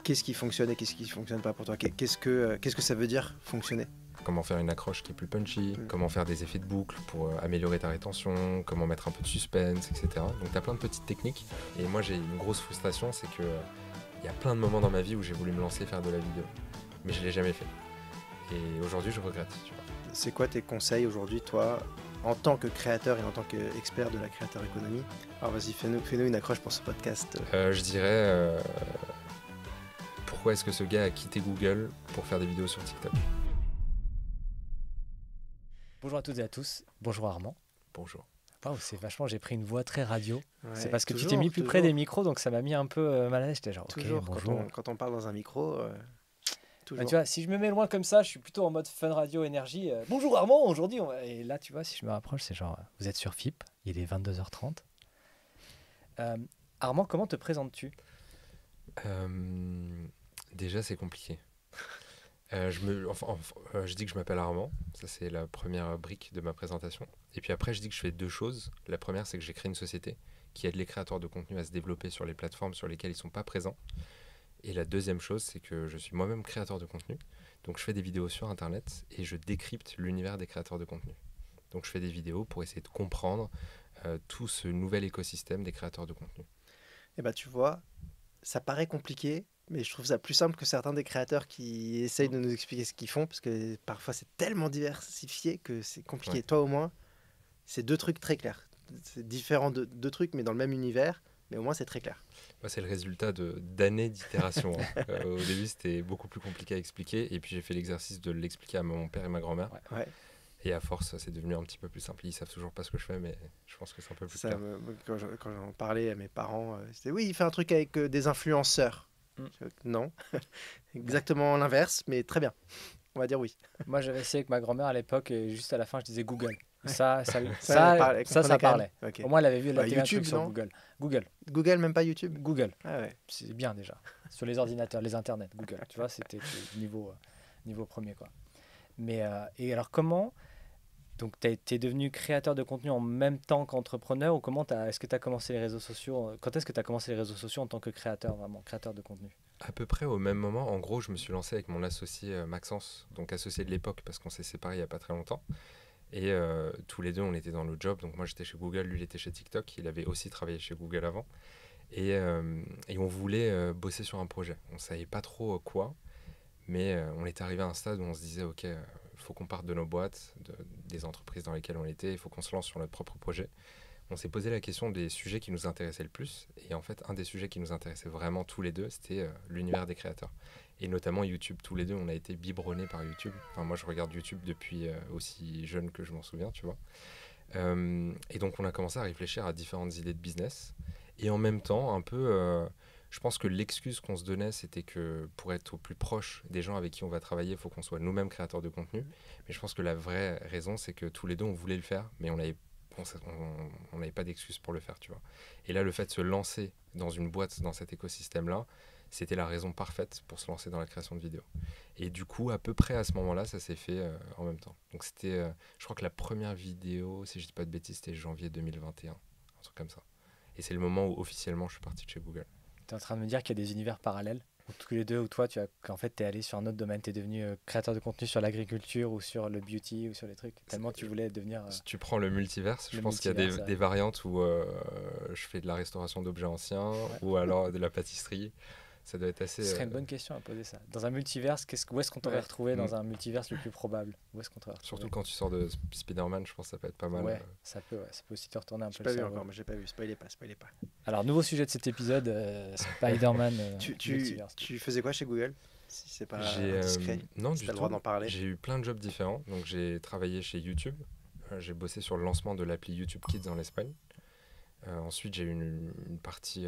qu'est-ce qui fonctionne et qu'est-ce qui fonctionne pas pour toi? Qu'est-ce que ça veut dire fonctionner? Comment faire une accroche qui est plus punchy, comment faire des effets de boucle pour améliorer ta rétention, comment mettre un peu de suspense, etc. Donc tu as plein de petites techniques. Et moi j'ai une grosse frustration, c'est que il y a plein de moments dans ma vie où j'ai voulu me lancer faire de la vidéo, mais je l'ai jamais fait. Et aujourd'hui je regrette, tu vois. C'est quoi tes conseils aujourd'hui, toi, en tant que créateur et en tant qu'expert de la créateur économie? Alors vas-y, fais-nous une accroche pour ce podcast. Je dirais pourquoi est-ce que ce gars a quitté Google pour faire des vidéos sur TikTok? Bonjour à toutes et à tous, bonjour Armand. Bonjour. Waouh, c'est vachement, j'ai pris une voix très radio. Ouais, c'est parce que tu t'es toujours, mis plus près toujours. des micros, donc ça m'a mis un peu mal à l'aise. J'étais genre, ok, Toujours, bonjour. quand on parle dans un micro, toujours. Bah, tu vois, si je me mets loin comme ça, je suis plutôt en mode fun radio énergie. Bonjour Armand, aujourd'hui. Et là, tu vois, si je me rapproche, c'est genre, vous êtes sur FIP, il est 22h30. Armand, comment te présentes-tu? Déjà, c'est compliqué. Je dis que je m'appelle Armand, ça c'est la première brique de ma présentation. Et puis après, je dis que je fais deux choses. La première, c'est que j'ai créé une société qui aide les créateurs de contenu à se développer sur les plateformes sur lesquelles ils ne sont pas présents. Et la deuxième chose, c'est que je suis moi-même créateur de contenu. Donc je fais des vidéos sur Internet et je décrypte l'univers des créateurs de contenu. Donc je fais des vidéos pour essayer de comprendre tout ce nouvel écosystème des créateurs de contenu. Et bah tu vois, ça paraît compliqué, mais je trouve ça plus simple que certains des créateurs qui essayent de nous expliquer ce qu'ils font, parce que parfois c'est tellement diversifié que c'est compliqué. Ouais. Toi au moins, c'est deux trucs très clairs. C'est différent de deux trucs, mais dans le même univers, mais au moins c'est très clair. Moi, c'est le résultat d'années d'itération. Au début, c'était beaucoup plus compliqué à expliquer. Et puis j'ai fait l'exercice de l'expliquer à mon père et ma grand-mère. Ouais. Et à force, c'est devenu un petit peu plus simple. Ils savent toujours pas ce que je fais, mais je pense que c'est un peu plus Ça, clair. quand j'en parlais à mes parents, c'était oui, il fait un truc avec des influenceurs. Non, exactement l'inverse, mais très bien. On va dire oui. Moi, j'avais essayé avec ma grand-mère à l'époque et juste à la fin, je disais Google. Ouais. Ça parlait quand parlait. même. Ok. Au moins, elle avait vu la Bah, télé un YouTube, truc sur non Google. Google. Google, même pas YouTube. Google. Ah ouais. C'est bien déjà. Sur les ordinateurs, les internets, Google. Tu vois, c'était niveau premier, quoi. Mais, et alors, comment... Donc, tu es devenu créateur de contenu en même temps qu'entrepreneur ou est-ce que tu as commencé les réseaux sociaux? Quand est-ce que tu as commencé les réseaux sociaux en tant que créateur, vraiment, créateur de contenu? À peu près au même moment, en gros, je me suis lancé avec mon associé Maxence, donc associé de l'époque parce qu'on s'est séparés il n'y a pas très longtemps. Et tous les deux, on était dans le job. Donc moi, j'étais chez Google, lui, il était chez TikTok. Il avait aussi travaillé chez Google avant. Et on voulait bosser sur un projet. On ne savait pas trop quoi, mais on était arrivé à un stade où on se disait, OK, il faut qu'on parte de nos boîtes, des entreprises dans lesquelles on était, il faut qu'on se lance sur notre propre projet. On s'est posé la question des sujets qui nous intéressaient le plus. Et en fait, un des sujets qui nous intéressait vraiment tous les deux, c'était l'univers des créateurs. Et notamment YouTube. Tous les deux, on a été biberonnés par YouTube. Enfin, moi, je regarde YouTube depuis aussi jeune que je m'en souviens, tu vois. Et donc, on a commencé à réfléchir à différentes idées de business. Et en même temps, un peu, je pense que l'excuse qu'on se donnait, c'était que pour être au plus proche des gens avec qui on va travailler, il faut qu'on soit nous-mêmes créateurs de contenu. Mais je pense que la vraie raison, c'est que tous les deux, on voulait le faire, mais on n'avait pas d'excuse pour le faire, tu vois. Et là, le fait de se lancer dans une boîte, dans cet écosystème-là, c'était la raison parfaite pour se lancer dans la création de vidéos. Et du coup, à peu près à ce moment-là, ça s'est fait en même temps. Donc c'était, je crois que la première vidéo, si je dis pas de bêtises, c'était janvier 2021, un truc comme ça. Et c'est le moment où officiellement je suis parti de chez Google. Tu es en train de me dire qu'il y a des univers parallèles où tous les deux, ou toi, qu'en fait, tu es allé sur un autre domaine, tu es devenu créateur de contenu sur l'agriculture ou sur le beauty ou sur les trucs, tellement tu voulais devenir... Si tu prends le multiverse, je pense qu'il y a des variantes où je fais de la restauration d'objets anciens ou alors de la pâtisserie. Ça doit être assez... Ce serait une bonne question à poser ça. Dans un multiverse, où est-ce qu'on t'aurait retrouvé dans un multiverse le plus probable? Où est-ce qu'on t'aurait retrouvé? Surtout quand tu sors de Spider-Man, je pense que ça peut être pas mal. Ouais, ça peut aussi te retourner un peu le cerveau. J'ai pas vu encore, moi j'ai pas vu. Spoilez pas. Alors, nouveau sujet de cet épisode, Spider-Man. Tu faisais quoi chez Google? Si c'est pas discret, non, si t'as le droit d'en parler. J'ai eu plein de jobs différents. Donc j'ai travaillé chez YouTube. J'ai bossé sur le lancement de l'appli YouTube Kids en Espagne. Ensuite, j'ai eu une partie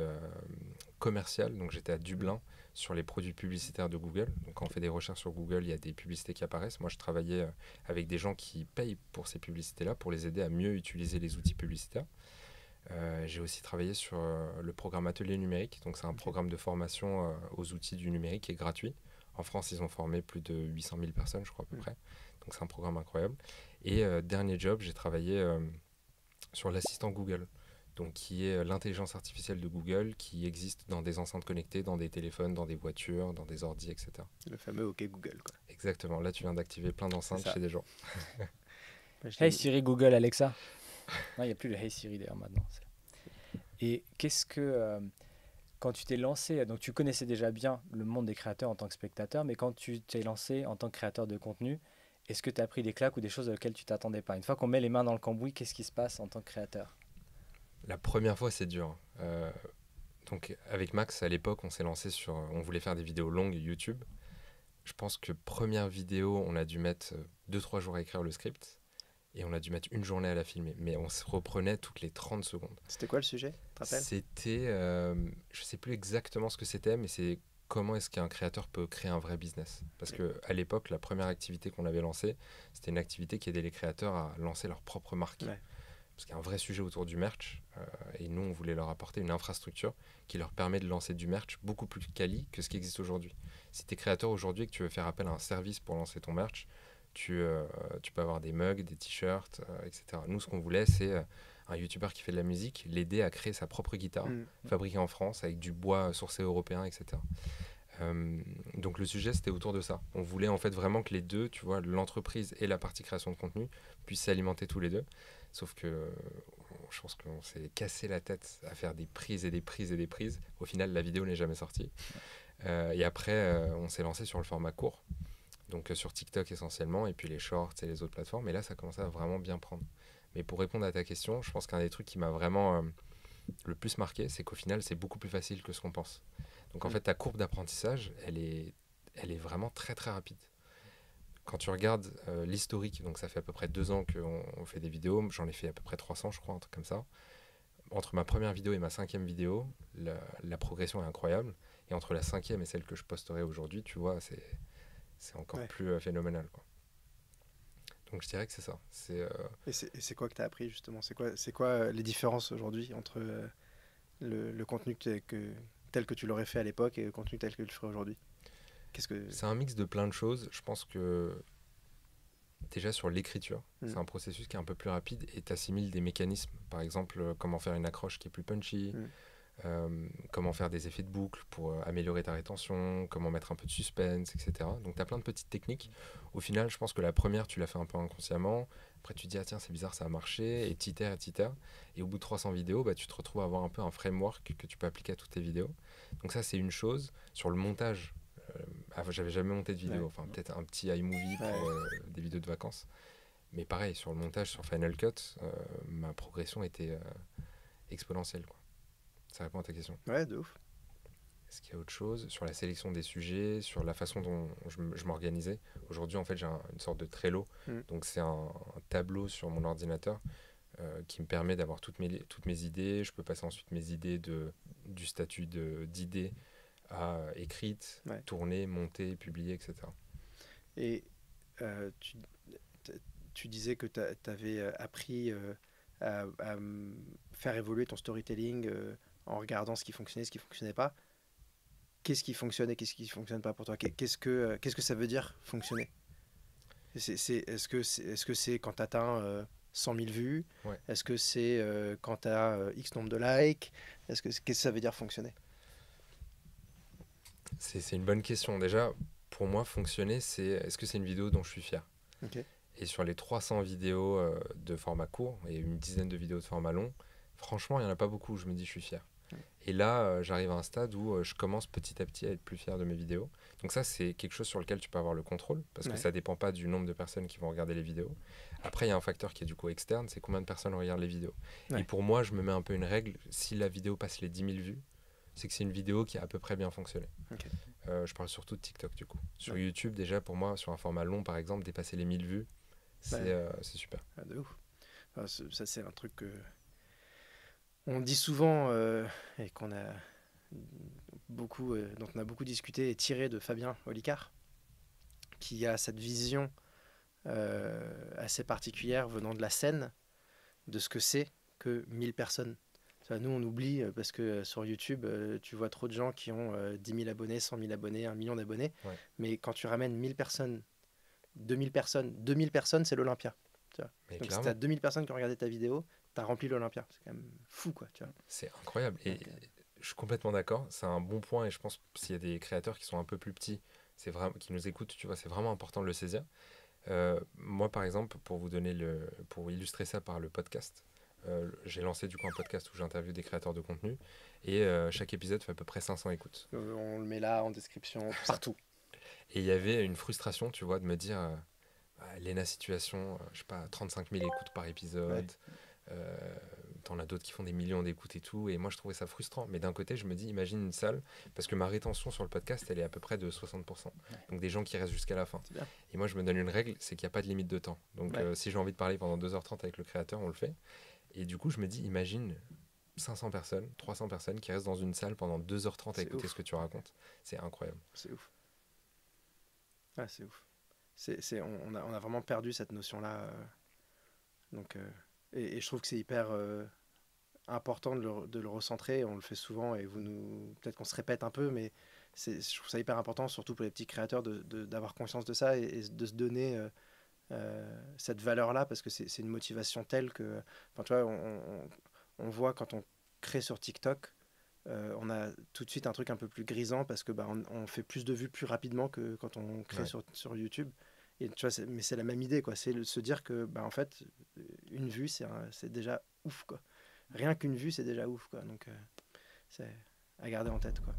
commerciale. Donc j'étais à Dublin sur les produits publicitaires de Google. Donc quand on fait des recherches sur Google, il y a des publicités qui apparaissent. Moi, je travaillais avec des gens qui payent pour ces publicités-là pour les aider à mieux utiliser les outils publicitaires. J'ai aussi travaillé sur le programme Atelier numérique. Donc c'est un programme de formation aux outils du numérique qui est gratuit. En France, ils ont formé plus de 800 000 personnes, je crois, à peu près. Donc c'est un programme incroyable. Et dernier job, j'ai travaillé sur l'assistant Google. donc qui est l'intelligence artificielle de Google, qui existe dans des enceintes connectées, dans des téléphones, dans des voitures, dans des ordis, etc. Le fameux OK Google, quoi. Exactement, là tu viens d'activer plein d'enceintes C'est ça. chez des gens. Moi, je Hey dis- Siri, Google, Alexa. Non, il n'y a plus le Hey Siri d'ailleurs maintenant. Et qu'est-ce que, quand tu t'es lancé, donc tu connaissais déjà bien le monde des créateurs en tant que spectateur, mais quand tu t'es lancé en tant que créateur de contenu, est-ce que tu as pris des claques ou des choses auxquelles tu t'attendais pas? Une fois qu'on met les mains dans le cambouis, qu'est-ce qui se passe en tant que créateur? La première fois, c'est dur. Donc avec Max, à l'époque, on s'est lancé sur... On voulait faire des vidéos longues YouTube. Je pense que première vidéo, on a dû mettre 2-3 jours à écrire le script. Et on a dû mettre une journée à la filmer. Mais on se reprenait toutes les 30 secondes. C'était quoi le sujet? Tu te rappelles? C'était... je sais plus exactement ce que c'était, mais c'est comment est-ce qu'un créateur peut créer un vrai business. Parce qu'à l'époque, la première activité qu'on avait lancée, c'était une activité qui aidait les créateurs à lancer leur propre marque. Ouais. Parce qu'il y a un vrai sujet autour du merch. Et nous, on voulait leur apporter une infrastructure qui leur permet de lancer du merch beaucoup plus quali que ce qui existe aujourd'hui. Si tu es créateur aujourd'hui et que tu veux faire appel à un service pour lancer ton merch, tu peux avoir des mugs, des t-shirts, etc. Nous, ce qu'on voulait, c'est un youtubeur qui fait de la musique, l'aider à créer sa propre guitare, fabriquée en France, avec du bois sourcé européen, etc. Donc le sujet, c'était autour de ça. On voulait en fait vraiment que les deux, tu vois, l'entreprise et la partie création de contenu, puissent s'alimenter tous les deux. Sauf que je pense qu'on s'est cassé la tête à faire des prises et des prises et des prises. Au final, la vidéo n'est jamais sortie. Et après, on s'est lancé sur le format court. Donc sur TikTok essentiellement, et puis les shorts et les autres plateformes. Et là, ça commençait à vraiment bien prendre. Mais pour répondre à ta question, je pense qu'un des trucs qui m'a vraiment le plus marqué, c'est qu'au final, c'est beaucoup plus facile que ce qu'on pense. Donc en fait, ta courbe d'apprentissage, elle est vraiment très très rapide. Quand tu regardes l'historique, donc ça fait à peu près 2 ans qu'on fait des vidéos, j'en ai fait à peu près 300 je crois, un truc comme ça. Entre ma première vidéo et ma 5e vidéo, la progression est incroyable. Et entre la 5e et celle que je posterai aujourd'hui, tu vois, c'est encore plus phénoménal, quoi. Donc je dirais que c'est ça. Et c'est quoi que tu as appris justement? C'est quoi les différences aujourd'hui entre le contenu tel que tu l'aurais fait à l'époque et le contenu tel que tu le ferais aujourd'hui? C'est un mix de plein de choses. Je pense que déjà sur l'écriture, c'est un processus qui est un peu plus rapide et tu assimiles des mécanismes. Par exemple, comment faire une accroche qui est plus punchy, comment faire des effets de boucle pour améliorer ta rétention, comment mettre un peu de suspense, etc. Donc tu as plein de petites techniques. Au final, je pense que la première, tu l'as fait un peu inconsciemment. Après, tu te dis, ah tiens, c'est bizarre, ça a marché, et t'itères, et t'itères. Et au bout de 300 vidéos, bah, tu te retrouves à avoir un peu un framework que tu peux appliquer à toutes tes vidéos. Donc ça, c'est une chose. Sur le montage, j'avais jamais monté de vidéo, enfin peut-être un petit iMovie pour des vidéos de vacances. Mais pareil, sur le montage, sur Final Cut, ma progression était exponentielle, quoi. Ça répond à ta question. Ouais, de ouf. Est-ce qu'il y a autre chose sur la sélection des sujets, sur la façon dont je m'organisais? Aujourd'hui, en fait, j'ai une sorte de Trello. Donc, c'est un tableau sur mon ordinateur qui me permet d'avoir toutes mes idées. Je peux passer ensuite mes idées du statut d'idées à écrite, tourner, monter, publier, etc. Et tu disais que tu avais appris à faire évoluer ton storytelling en regardant ce qui fonctionnait, ce qui ne fonctionnait pas. Qu'est-ce qui fonctionne et qu'est-ce qui ne fonctionne pas pour toi? Qu'est-ce que ça veut dire fonctionner? Est-ce que c'est quand tu atteins 100 000 vues? Est-ce que c'est quand tu as X nombre de likes? Qu'est-ce que ça veut dire fonctionner? C'est une bonne question. Déjà, pour moi, fonctionner, est-ce que c'est une vidéo dont je suis fier? Et sur les 300 vidéos de format court et une dizaine de vidéos de format long, franchement, il n'y en a pas beaucoup où je me dis je suis fier. Et là, j'arrive à un stade où je commence petit à petit à être plus fier de mes vidéos. Donc ça, c'est quelque chose sur lequel tu peux avoir le contrôle, parce que ça ne dépend pas du nombre de personnes qui vont regarder les vidéos. Après, il y a un facteur qui est du coup externe, c'est combien de personnes regardent les vidéos. Et pour moi, je me mets un peu une règle, si la vidéo passe les 10 000 vues, c'est que c'est une vidéo qui a à peu près bien fonctionné. Je parle surtout de TikTok du coup. Sur YouTube, déjà, pour moi, sur un format long, par exemple, dépasser les 1000 vues, c'est super. De ouf. Enfin, ça, c'est un truc que on dit souvent et qu'on a dont on a beaucoup discuté et tiré de Fabien Olicard, qui a cette vision assez particulière venant de la scène, de ce que c'est que 1000 personnes. Nous, on oublie parce que sur YouTube, tu vois trop de gens qui ont 10 000 abonnés, 100 000 abonnés, 1 million d'abonnés. Mais quand tu ramènes 1000 personnes, 2000 personnes, c'est l'Olympia. Donc si tu as 2000 personnes qui ont regardé ta vidéo, t'as rempli l'Olympia. C'est quand même fou, quoi, tu vois. C'est incroyable. Et Donc, je suis complètement d'accord. C'est un bon point. Et je pense s'il y a des créateurs qui sont un peu plus petits, c'est vraiment, qui nous écoutent, tu vois, c'est vraiment important de le saisir. Moi, par exemple, pour illustrer ça par le podcast, j'ai lancé du coup un podcast où j'interviewe des créateurs de contenu. Et chaque épisode fait à peu près 500 écoutes. on le met là, en description, partout. Et il y avait une frustration, tu vois, de me dire, Lena Situation, je sais pas, 35 000 écoutes par épisode. T'en as d'autres qui font des millions d'écoutes et tout. Et moi, je trouvais ça frustrant. Mais d'un côté, je me dis, imagine une salle, parce que ma rétention sur le podcast, elle est à peu près de 60%. Donc des gens qui restent jusqu'à la fin. C'est bien. Et moi, je me donne une règle, c'est qu'il n'y a pas de limite de temps. Donc si j'ai envie de parler pendant 2h30 avec le créateur, on le fait. Et du coup, je me dis, imagine 500 personnes, 300 personnes qui restent dans une salle pendant 2h30 à écouter ce que tu racontes. C'est incroyable. C'est ouf. Ah, c'est ouf. On a vraiment perdu cette notion-là. Donc, et je trouve que c'est hyper important de le recentrer. On le fait souvent et peut-être qu'on se répète un peu, mais je trouve ça hyper important, surtout pour les petits créateurs, d'avoir conscience de ça et de se donner cette valeur-là, parce que c'est une motivation telle que, enfin, tu vois, on voit quand on crée sur TikTok, on a tout de suite un truc un peu plus grisant parce que on fait plus de vues plus rapidement que quand on crée sur YouTube. Et tu vois, mais c'est la même idée, quoi. C'est se dire que en fait, une vue, c'est déjà ouf, quoi. Rien qu'une vue, c'est déjà ouf, quoi. Donc c'est à garder en tête, quoi.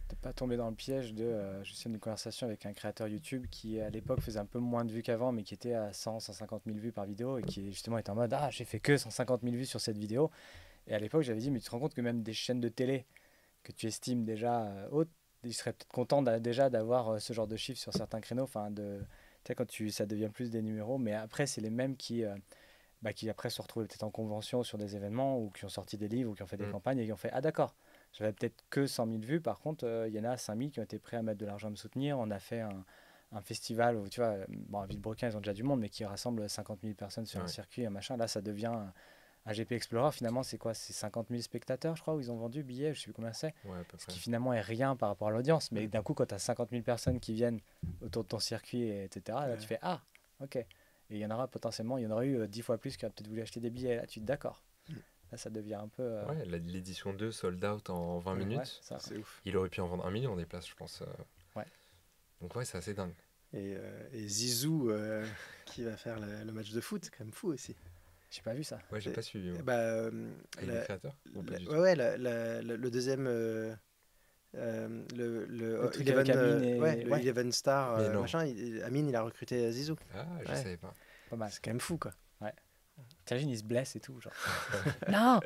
T'es pas tombé dans le piège je sais, une conversation avec un créateur YouTube qui à l'époque faisait un peu moins de vues qu'avant, mais qui était à 150 000 vues par vidéo et qui justement était en mode j'ai fait que 150 000 vues sur cette vidéo. Et à l'époque, j'avais dit, mais tu te rends compte que même des chaînes de télé que tu estimes déjà hautes, ils seraient peut-être contents déjà d'avoir ce genre de chiffres sur certains créneaux. Enfin, tu sais, quand ça devient plus des numéros, mais après, c'est les mêmes qui après se retrouvaient peut-être en convention sur des événements ou qui ont sorti des livres ou qui ont fait des campagnes et qui ont fait d'accord, j'avais peut-être que 100 000 vues, par contre, il y en a 5 000 qui ont été prêts à mettre de l'argent à me soutenir. On a fait un festival où, tu vois, à Villebrequin, ils ont déjà du monde, mais qui rassemble 50 000 personnes sur un circuit, un machin. Là, ça devient un GP Explorer. Finalement, c'est quoi? C'est 50 000 spectateurs, je crois, où ils ont vendu billets, je sais plus combien c'est. Ce qui finalement est rien par rapport à l'audience. Mais d'un coup, quand tu as 50 000 personnes qui viennent autour de ton circuit, etc., là, tu fais ok. Et il y en aura potentiellement, il y en aura eu 10 fois plus qui auraient peut-être voulu acheter des billets. Là, tu te dis d'accord. Là, ça devient un peu. L'édition 2 sold out en 20 minutes. Ça, c'est ouf. Il aurait pu en vendre 1 million des places, je pense. Donc, c'est assez dingue. Et Zizou qui va faire le match de foot, c'est quand même fou aussi. J'ai pas vu ça. Ouais, j'ai pas suivi. Il est créateur le deuxième. Eleven Star, machin. Amine, il a recruté Zizou. Ah, je savais pas. Pas mal. C'est quand même fou, quoi. Ouais. T'imagines, il se blesse et tout. Genre. Non!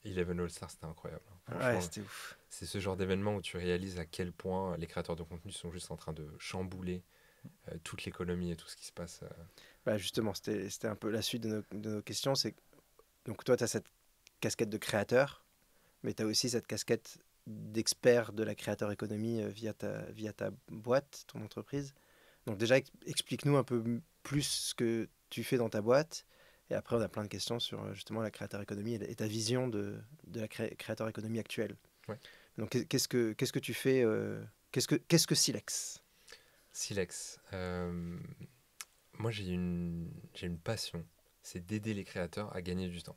Eleven All Star, c'était incroyable. Ouais, c'était ouf. C'est ce genre d'événement où tu réalises à quel point les créateurs de contenu sont juste en train de chambouler toute l'économie et tout ce qui se passe. Justement, c'était un peu la suite de nos questions. Donc toi, tu as cette casquette de créateur, mais tu as aussi cette casquette d'expert de la créateur économie via ta boîte, ton entreprise. Donc déjà, explique-nous un peu plus ce que tu fais dans ta boîte. Et après, on a plein de questions sur justement la créateur économie et ta vision de la créateur économie actuelle. Ouais. Donc qu'est-ce que tu fais qu'est-ce que Silex? Silex, moi j'ai une passion, c'est d'aider les créateurs à gagner du temps.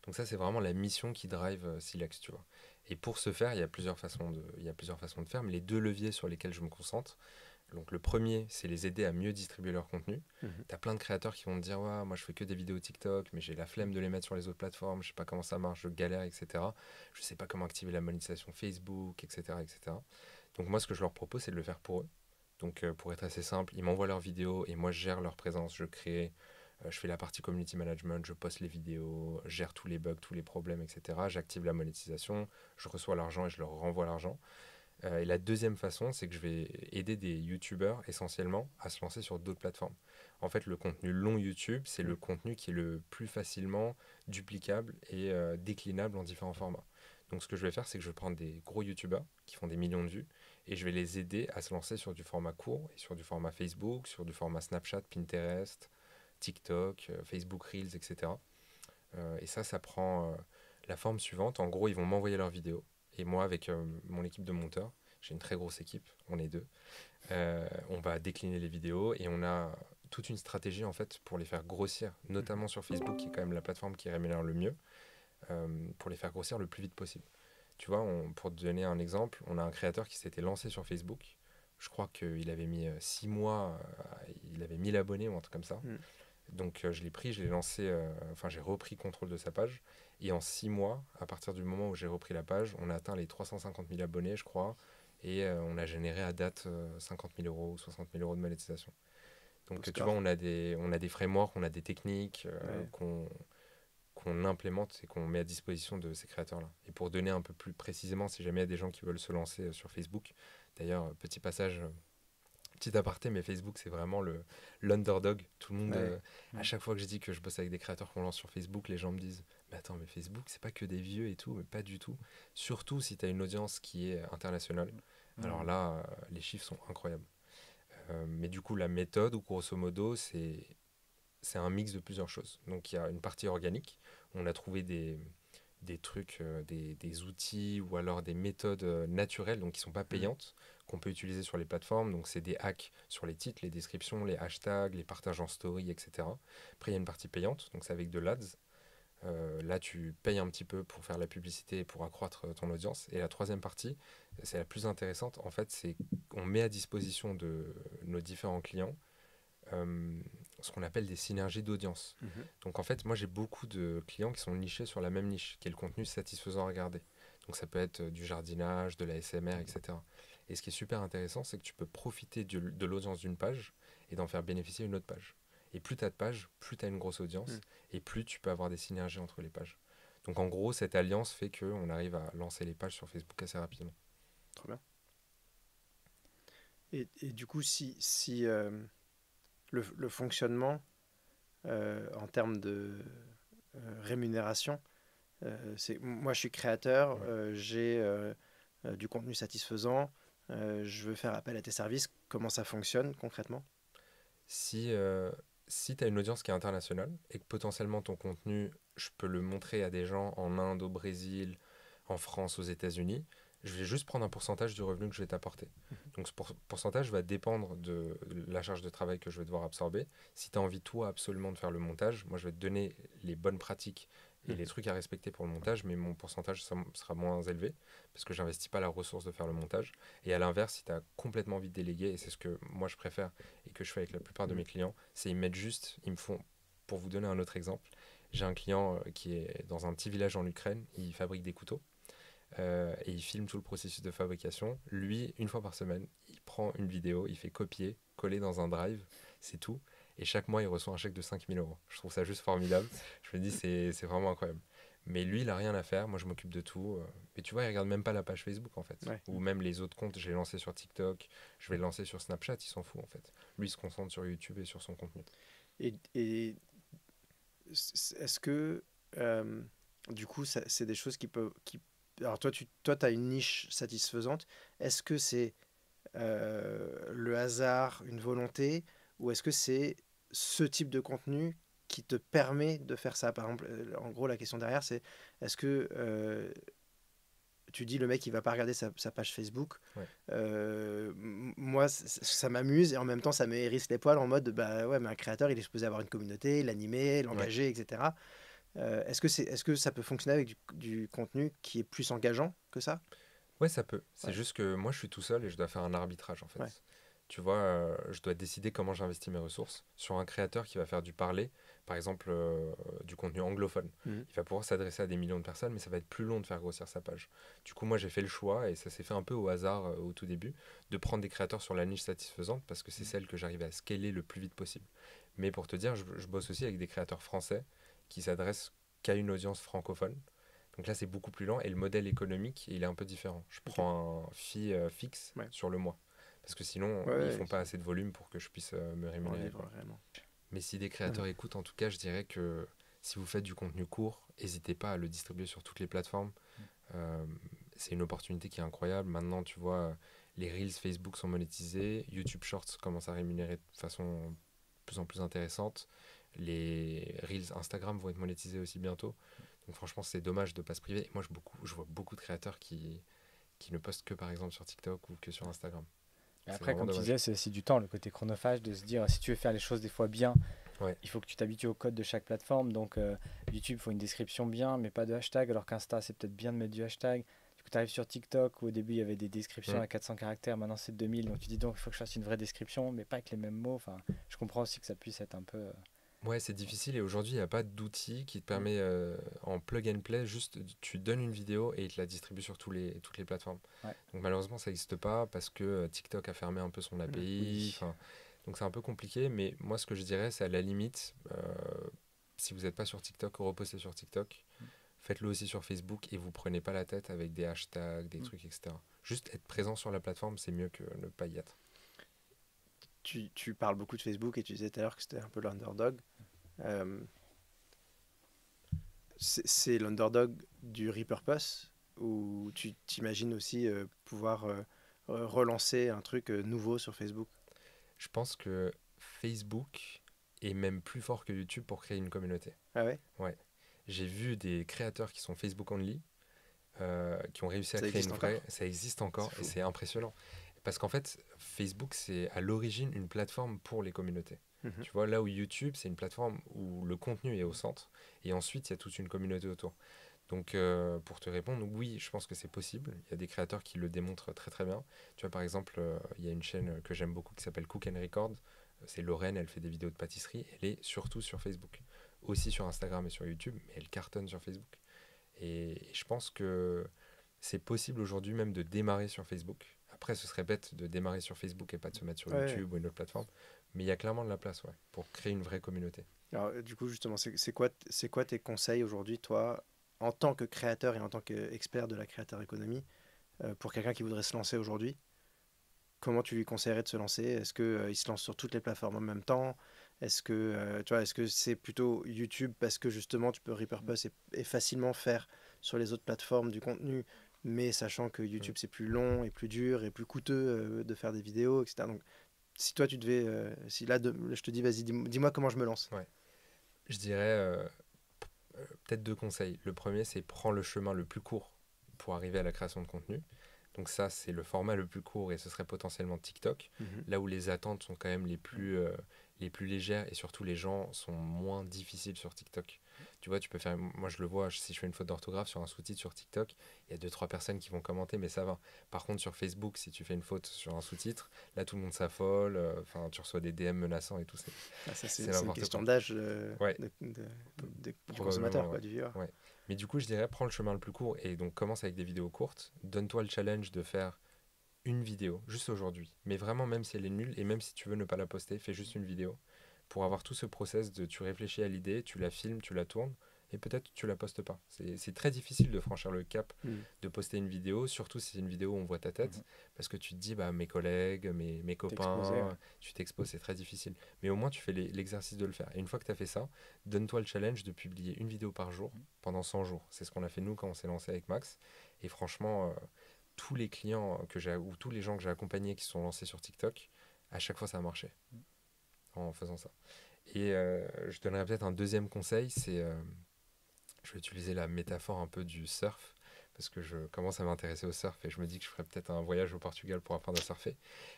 Donc ça, c'est vraiment la mission qui drive Silex, tu vois. Et pour ce faire, il y a plusieurs façons de faire, mais les 2 leviers sur lesquels je me concentre. Donc le premier, c'est les aider à mieux distribuer leur contenu. T'as plein de créateurs qui vont te dire moi je fais que des vidéos TikTok, mais j'ai la flemme de les mettre sur les autres plateformes, je sais pas comment ça marche, je galère, etc. Je sais pas comment activer la monétisation Facebook, etc., etc. Donc moi, ce que je leur propose, c'est de le faire pour eux. Donc pour être assez simple, ils m'envoient leurs vidéos et moi je gère leur présence, je crée, je fais la partie community management, je poste les vidéos, je gère tous les bugs, tous les problèmes, etc. J'active la monétisation, je reçois l'argent et je leur renvoie l'argent. Et la deuxième façon, c'est que je vais aider des youtubeurs essentiellement à se lancer sur d'autres plateformes. En fait, le contenu long YouTube, c'est le contenu qui est le plus facilement duplicable et déclinable en différents formats. Donc ce que je vais faire, c'est que je vais prendre des gros youtubeurs qui font des millions de vues et je vais les aider à se lancer sur du format court et sur du format Facebook, sur du format Snapchat, Pinterest, TikTok, Facebook Reels, etc. Et ça prend la forme suivante. En gros, ils vont m'envoyer leurs vidéos. Et moi, avec mon équipe de monteurs, j'ai une très grosse équipe, on est 2, on va décliner les vidéos et on a toute une stratégie en fait pour les faire grossir, notamment sur Facebook, qui est quand même la plateforme qui rémunère le mieux, pour les faire grossir le plus vite possible. Tu vois, pour te donner un exemple, on a un créateur qui s'était lancé sur Facebook. Je crois qu'il avait mis 6 mois, il avait 1000 abonnés ou un truc comme ça. Mm. Donc je l'ai pris, je l'ai lancé, j'ai repris contrôle de sa page. Et en 6 mois, à partir du moment où j'ai repris la page, on a atteint les 350 000 abonnés, je crois. Et on a généré à date 50 000 euros ou 60 000 euros de monétisation. Donc tu vois, on a des frameworks, on a des techniques qu'on implémente et qu'on met à disposition de ces créateurs-là. Et pour donner un peu plus précisément, si jamais il y a des gens qui veulent se lancer sur Facebook, d'ailleurs, petit passage, petit aparté, mais Facebook, c'est vraiment l'underdog. Tout le monde, à chaque fois que je dis que je bosse avec des créateurs qu'on lance sur Facebook, les gens me disent « Mais attends, mais Facebook, c'est pas que des vieux et tout », mais pas du tout. Surtout si tu as une audience qui est internationale. Alors là, les chiffres sont incroyables. Mais du coup, la méthode, ou grosso modo, c'est un mix de plusieurs choses. Donc il y a une partie organique. On a trouvé des trucs, des outils ou alors des méthodes naturelles, donc qui ne sont pas payantes, qu'on peut utiliser sur les plateformes. Donc c'est des hacks sur les titres, les descriptions, les hashtags, les partages en story, etc. Après il y a une partie payante, donc c'est avec de l'ADS. Là tu payes un petit peu pour faire la publicité et pour accroître ton audience. Et la troisième partie, c'est la plus intéressante, en fait, c'est qu'on met à disposition de nos différents clients ce qu'on appelle des synergies d'audience. Donc en fait, moi j'ai beaucoup de clients qui sont nichés sur la même niche, qui est le contenu satisfaisant à regarder. Donc ça peut être du jardinage, de la SMR, etc. Et ce qui est super intéressant, c'est que tu peux profiter de l'audience d'une page et d'en faire bénéficier une autre page. Et plus tu as de pages, plus tu as une grosse audience, et plus tu peux avoir des synergies entre les pages. Donc en gros, cette alliance fait qu'on arrive à lancer les pages sur Facebook assez rapidement. Trop bien. Et du coup, si le fonctionnement en termes de rémunération, moi je suis créateur, j'ai du contenu satisfaisant, je veux faire appel à tes services. Comment ça fonctionne concrètement? Si tu as une audience qui est internationale et que potentiellement ton contenu, je peux le montrer à des gens en Inde, au Brésil, en France, aux États-Unis, je vais juste prendre un pourcentage du revenu que je vais t'apporter. Donc ce pourcentage va dépendre de la charge de travail que je vais devoir absorber. Si tu as envie, toi, absolument de faire le montage, moi je vais te donner les bonnes pratiques et les trucs à respecter pour le montage, mais mon pourcentage sera moins élevé parce que j'investis pas la ressource de faire le montage. Et à l'inverse, si tu as complètement envie de déléguer, et c'est ce que moi je préfère et que je fais avec la plupart de mes clients, c'est ils mettent juste, ils me font, pour vous donner un autre exemple, j'ai un client qui est dans un petit village en Ukraine, il fabrique des couteaux. Et il filme tout le processus de fabrication. Lui, une fois par semaine, il prend une vidéo, il fait copier, coller dans un drive, c'est tout. Et chaque mois, il reçoit un chèque de 5 000 euros. Je trouve ça juste formidable. Je me dis, c'est vraiment incroyable. Mais lui, il n'a rien à faire. Moi, je m'occupe de tout. Et tu vois, il regarde même pas la page Facebook, en fait. Ou même les autres comptes. J'ai lancé sur TikTok. Je vais le lancer sur Snapchat. Il s'en fout, en fait. Lui, il se concentre sur YouTube et sur son contenu. Et est-ce que, du coup, c'est des choses qui peuvent... Alors toi, tu as une niche satisfaisante. Est-ce que c'est le hasard, une volonté, ou est-ce que c'est ce type de contenu qui te permet de faire ça? Par exemple, en gros, la question derrière, c'est est-ce que tu dis le mec il va pas regarder sa page Facebook? Moi ça m'amuse et en même temps ça me hérisse les poils en mode bah ouais, mais un créateur il est supposé avoir une communauté, l'animer, l'engager, etc. Est-ce que ça peut fonctionner avec du contenu qui est plus engageant que ça? Ouais, ça peut. C'est juste que moi, je suis tout seul et je dois faire un arbitrage, en fait. Tu vois, je dois décider comment j'investis mes ressources. Sur un créateur qui va faire du parler, par exemple, du contenu anglophone, il va pouvoir s'adresser à des millions de personnes, mais ça va être plus long de faire grossir sa page. Du coup, moi, j'ai fait le choix, et ça s'est fait un peu au hasard au tout début, de prendre des créateurs sur la niche satisfaisante, parce que c'est celle que j'arrive à scaler le plus vite possible. Mais pour te dire, je bosse aussi avec des créateurs français qui s'adressent qu'à une audience francophone. Donc là, c'est beaucoup plus lent et le modèle économique, il est un peu différent. Je prends un fee fixe sur le mois. Parce que sinon, ils font pas assez de volume pour que je puisse me rémunérer. Mais si des créateurs écoutent, en tout cas, je dirais que si vous faites du contenu court, n'hésitez pas à le distribuer sur toutes les plateformes. C'est une opportunité qui est incroyable. Maintenant, tu vois, les Reels Facebook sont monétisés. YouTube Shorts commence à rémunérer de façon de plus en plus intéressante. Les Reels Instagram vont être monétisés aussi bientôt. Donc franchement, c'est dommage de ne pas se priver. Moi, je vois beaucoup de créateurs qui ne postent que par exemple sur TikTok ou que sur Instagram. Et C'est après, vraiment comme tu dommage. disais, c'est aussi du temps, le côté chronophage, de se dire si tu veux faire les choses des fois bien, Ouais. il faut que tu t'habitues au code de chaque plateforme. Donc YouTube, il faut une description bien, mais pas de hashtag, alors qu'Insta, c'est peut-être bien de mettre du hashtag. Du coup, tu arrives sur TikTok où au début il y avait des descriptions Mm. à 400 caractères, maintenant c'est 2000. Donc tu dis donc il faut que je fasse une vraie description, mais pas avec les mêmes mots. Enfin, je comprends aussi que ça puisse être un peu. Ouais, c'est difficile et aujourd'hui, il n'y a pas d'outil qui te Mm. permet en plug and play, juste tu donnes une vidéo et il te la distribue sur toutes les plateformes. Ouais. Donc malheureusement, ça n'existe pas parce que TikTok a fermé un peu son API. Oui. Enfin, donc c'est un peu compliqué, mais moi ce que je dirais, c'est à la limite, si vous n'êtes pas sur TikTok, repostez sur TikTok, faites-le aussi sur Facebook et vous prenez pas la tête avec des hashtags, des Mm. trucs, etc. Juste être présent sur la plateforme, c'est mieux que ne pas y être. Tu parles beaucoup de Facebook et tu disais tout à l'heure que c'était un peu l'underdog. Euh, c'est l'underdog du repurpose ou tu t'imagines aussi pouvoir relancer un truc nouveau sur Facebook? Je pense que Facebook est même plus fort que YouTube pour créer une communauté. Ah ouais? Ouais. J'ai vu des créateurs qui sont Facebook only, qui ont réussi à Ça créer une existe encore? vraie. Ça existe C'est encore et fou. c'est impressionnant. Parce qu'en fait, Facebook, c'est à l'origine une plateforme pour les communautés. Mhm. Tu vois, là où YouTube, c'est une plateforme où le contenu est au centre et ensuite il y a toute une communauté autour. Donc, pour te répondre, oui, je pense que c'est possible. Il y a des créateurs qui le démontrent très très bien. Tu vois, par exemple, il y a une chaîne que j'aime beaucoup qui s'appelle Cook and Record. C'est Lorraine, elle fait des vidéos de pâtisserie. Elle est surtout sur Facebook. Aussi sur Instagram et sur YouTube, mais elle cartonne sur Facebook. Et je pense que c'est possible aujourd'hui même de démarrer sur Facebook. Après, ce serait bête de démarrer sur Facebook et pas de se mettre sur Ouais. YouTube ou une autre plateforme. Mais il y a clairement de la place, ouais, pour créer une vraie communauté. Alors, du coup, justement, c'est quoi tes conseils aujourd'hui, toi, en tant que créateur et en tant qu'expert de la créateur économie, pour quelqu'un qui voudrait se lancer aujourd'hui? Comment tu lui conseillerais de se lancer? Est-ce que, il se lance sur toutes les plateformes en même temps? Est-ce que, tu vois, est-ce que c'est plutôt YouTube parce que justement tu peux repurpose et facilement faire sur les autres plateformes du contenu, mais sachant que Mm. YouTube c'est plus long et plus dur et plus coûteux de faire des vidéos, etc. Donc, si toi tu devais, si là je te dis, vas-y, dis-moi comment je me lance. Ouais. Je dirais peut-être deux conseils. Le premier, c'est prends le chemin le plus court pour arriver à la création de contenu. Donc ça, c'est le format le plus court et ce serait potentiellement TikTok, Mhm. là où les attentes sont quand même les plus légères et surtout les gens sont moins difficiles sur TikTok. Tu vois, tu peux faire, moi je le vois, si je fais une faute d'orthographe sur un sous-titre sur TikTok, il y a deux, trois personnes qui vont commenter, mais ça va. Par contre, sur Facebook, si tu fais une faute sur un sous-titre, là tout le monde s'affole, enfin tu reçois des DM menaçants et tout, Ah, ça, c'est c'est une n'importe question quoi. d'âge Ouais, du probablement, consommateur, ouais. quoi, du viewer. Ouais. Mais du coup, je dirais, prends le chemin le plus court et donc commence avec des vidéos courtes. Donne-toi le challenge de faire une vidéo, juste aujourd'hui. Mais vraiment, même si elle est nulle et même si tu veux ne pas la poster, fais juste une vidéo pour avoir tout ce process de tu réfléchis à l'idée, tu la filmes, tu la tournes et peut-être tu la postes pas. C'est très difficile de franchir le cap Mhm. de poster une vidéo, surtout si c'est une vidéo où on voit ta tête, parce que tu te dis, bah, mes collègues, mes T'exposer, ouais. copains, tu t'exposes, c'est très difficile. Mais au moins, tu fais l'exercice de le faire. Et une fois que tu as fait ça, donne-toi le challenge de publier une vidéo par jour pendant 100 jours. C'est ce qu'on a fait nous quand on s'est lancé avec Max. Et franchement, tous les clients que j'ai, ou tous les gens que j'ai accompagnés qui se sont lancés sur TikTok, à chaque fois, ça a marché en faisant ça. Et je donnerais peut-être un deuxième conseil, c'est je vais utiliser la métaphore un peu du surf, parce que je commence à m'intéresser au surf et je me dis que je ferais peut-être un voyage au Portugal pour apprendre à surfer.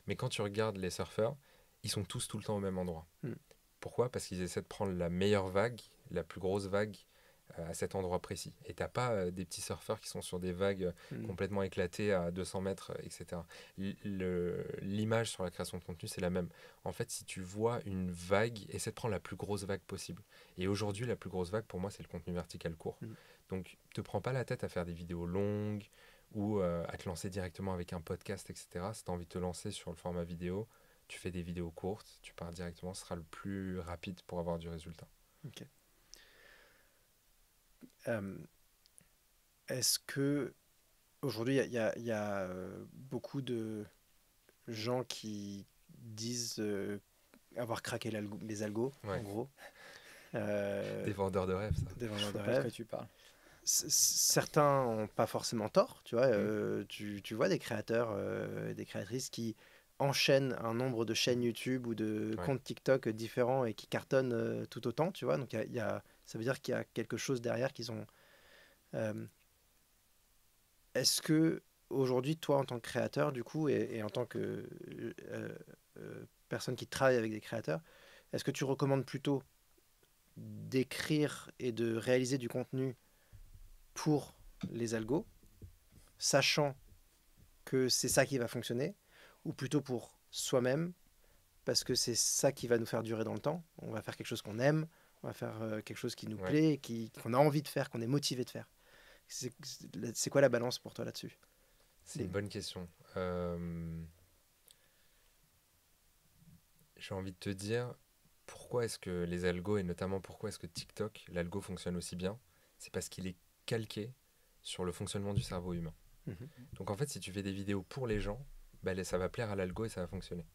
Mais quand tu regardes les surfeurs, ils sont tous tout le temps au même endroit. Mhm. Pourquoi? Parce qu'ils essaient de prendre la meilleure vague, la plus grosse vague à cet endroit précis. Et t'as pas des petits surfeurs qui sont sur des vagues Mhm. complètement éclatées à 200 mètres, etc. L'image sur la création de contenu, c'est la même. En fait, si tu vois une vague, essaie de prendre la plus grosse vague possible. Et aujourd'hui, la plus grosse vague, pour moi, c'est le contenu vertical court. Mhm. Donc, te prends pas la tête à faire des vidéos longues ou à te lancer directement avec un podcast, etc. Si tu as envie de te lancer sur le format vidéo, tu fais des vidéos courtes, tu pars directement, ce sera le plus rapide pour avoir du résultat. Ok. Euh, Est-ce que aujourd'hui il y a, beaucoup de gens qui disent avoir craqué les algos, en Ouais, gros, des euh, vendeurs de rêves, ça. des Je vendeurs de vois pas de rêves. quoi tu parles. Certains n'ont pas forcément tort, tu vois. Mm. Tu vois des créateurs, des créatrices qui enchaînent un nombre de chaînes YouTube ou de Ouais. comptes TikTok différents et qui cartonnent tout autant, tu vois. Donc ça veut dire qu'il y a quelque chose derrière qu'ils ont. Euh, Est-ce que aujourd'hui, toi, en tant que créateur, du coup, et en tant que personne qui travaille avec des créateurs, est-ce que tu recommandes plutôt d'écrire et de réaliser du contenu pour les algos, sachant que c'est ça qui va fonctionner, ou plutôt pour soi-même, parce que c'est ça qui va nous faire durer dans le temps. On va faire quelque chose qu'on aime, on va faire quelque chose qui nous Ouais. plaît, qu'on a envie de faire, qu'on est motivé de faire. C'est quoi la balance pour toi là-dessus? C'est une bonne question. J'ai envie de te dire, pourquoi est-ce que les algos, et notamment pourquoi est-ce que TikTok, l'algo fonctionne aussi bien? C'est parce qu'il est calqué sur le fonctionnement du cerveau humain. Mhm. Donc en fait, si tu fais des vidéos pour les gens, bah, ça va plaire à l'algo et ça va fonctionner.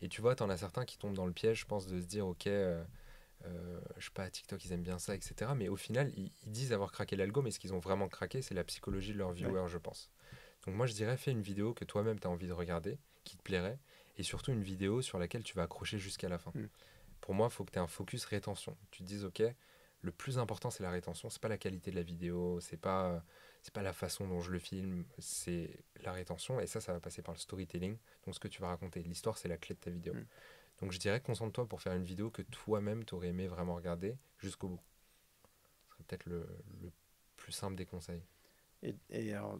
Et tu vois, t'en as certains qui tombent dans le piège, je pense, de se dire, ok, je sais pas, TikTok, ils aiment bien ça, etc. Mais au final, ils disent avoir craqué l'algo, mais ce qu'ils ont vraiment craqué, c'est la psychologie de leurs viewers, je pense. Donc moi, je dirais, fais une vidéo que toi-même, tu as envie de regarder, qui te plairait, et surtout une vidéo sur laquelle tu vas accrocher jusqu'à la fin. Mm. Pour moi, il faut que tu aies un focus rétention. Tu te dises, ok, le plus important, c'est la rétention, c'est pas la qualité de la vidéo, c'est pas la façon dont je le filme, c'est la rétention, et ça va passer par le storytelling, donc ce que tu vas raconter. L'histoire, c'est la clé de ta vidéo. Mm. Donc je dirais, concentre-toi pour faire une vidéo que toi-même, t'aurais aimé vraiment regarder jusqu'au bout. Ce serait peut-être le plus simple des conseils. Et alors,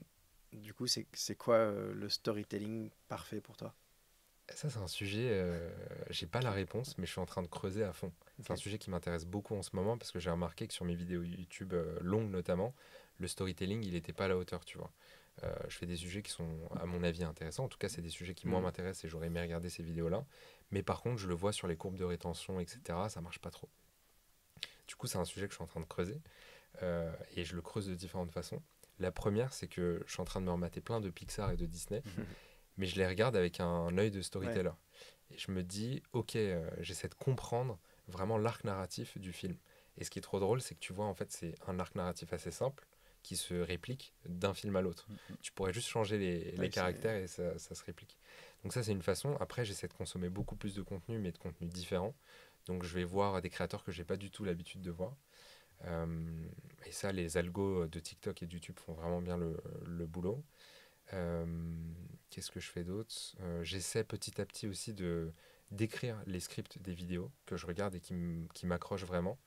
du coup, c'est quoi le storytelling parfait pour toi? Ça, c'est un sujet, j'ai pas la réponse, mais je suis en train de creuser à fond. C'est un Ok. sujet qui m'intéresse beaucoup en ce moment parce que j'ai remarqué que sur mes vidéos YouTube longues notamment, le storytelling, il était pas à la hauteur, tu vois. Je fais des sujets qui sont, à mon avis, intéressants. En tout cas, c'est des sujets qui, moi, Mm. m'intéressent et j'aurais aimé regarder ces vidéos-là. Mais par contre, je le vois sur les courbes de rétention, etc. Ça marche pas trop. Du coup, c'est un sujet que je suis en train de creuser et je le creuse de différentes façons. La première, c'est que je suis en train de me remater plein de Pixar et de Disney, mais je les regarde avec un œil de Ouais. storyteller. Et je me dis, ok, j'essaie de comprendre vraiment l'arc narratif du film. Et ce qui est trop drôle, c'est que tu vois, en fait, c'est un arc narratif assez simple qui se réplique d'un film à l'autre. Tu pourrais juste changer les Ouais, caractères et ça se réplique. Donc ça, c'est une façon. Après, j'essaie de consommer beaucoup plus de contenu, mais de contenu différent. Donc je vais voir des créateurs que j'ai pas du tout l'habitude de voir. Et ça, les algos de TikTok et de YouTube font vraiment bien le boulot. Euh, Qu'est-ce que je fais d'autre? J'essaie petit à petit aussi d'écrire les scripts des vidéos que je regarde et qui m'accrochent vraiment.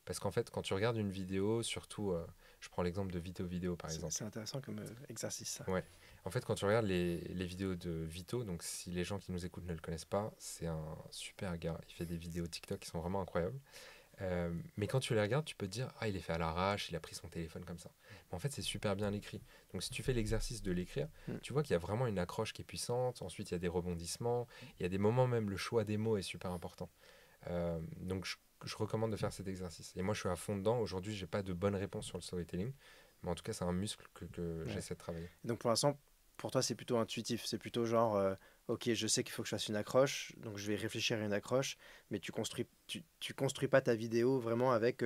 Parce qu'en fait, quand tu regardes une vidéo, surtout, je prends l'exemple de Vito Vidéo par exemple. C'est intéressant comme exercice, ça. Ouais. En fait, quand tu regardes les vidéos de Vito, donc si les gens qui nous écoutent ne le connaissent pas, c'est un super gars. Il fait des vidéos TikTok qui sont vraiment incroyables. Mais quand tu les regardes, tu peux te dire, ah, il est fait à l'arrache, il a pris son téléphone comme ça. Mais en fait, c'est super bien écrit. Donc, si tu fais l'exercice de l'écrire, Mm. tu vois qu'il y a vraiment une accroche qui est puissante. Ensuite, il y a des rebondissements. Il y a des moments, même le choix des mots est super important. Donc, je recommande de faire cet exercice. Et moi, je suis à fond dedans. Aujourd'hui, j'ai pas de bonne réponse sur le storytelling. Mais en tout cas, c'est un muscle que Ouais. j'essaie de travailler. Donc pour l'instant, pour toi, c'est plutôt intuitif. C'est plutôt genre, ok, je sais qu'il faut que je fasse une accroche, donc je vais réfléchir à une accroche, mais tu construis pas ta vidéo vraiment avec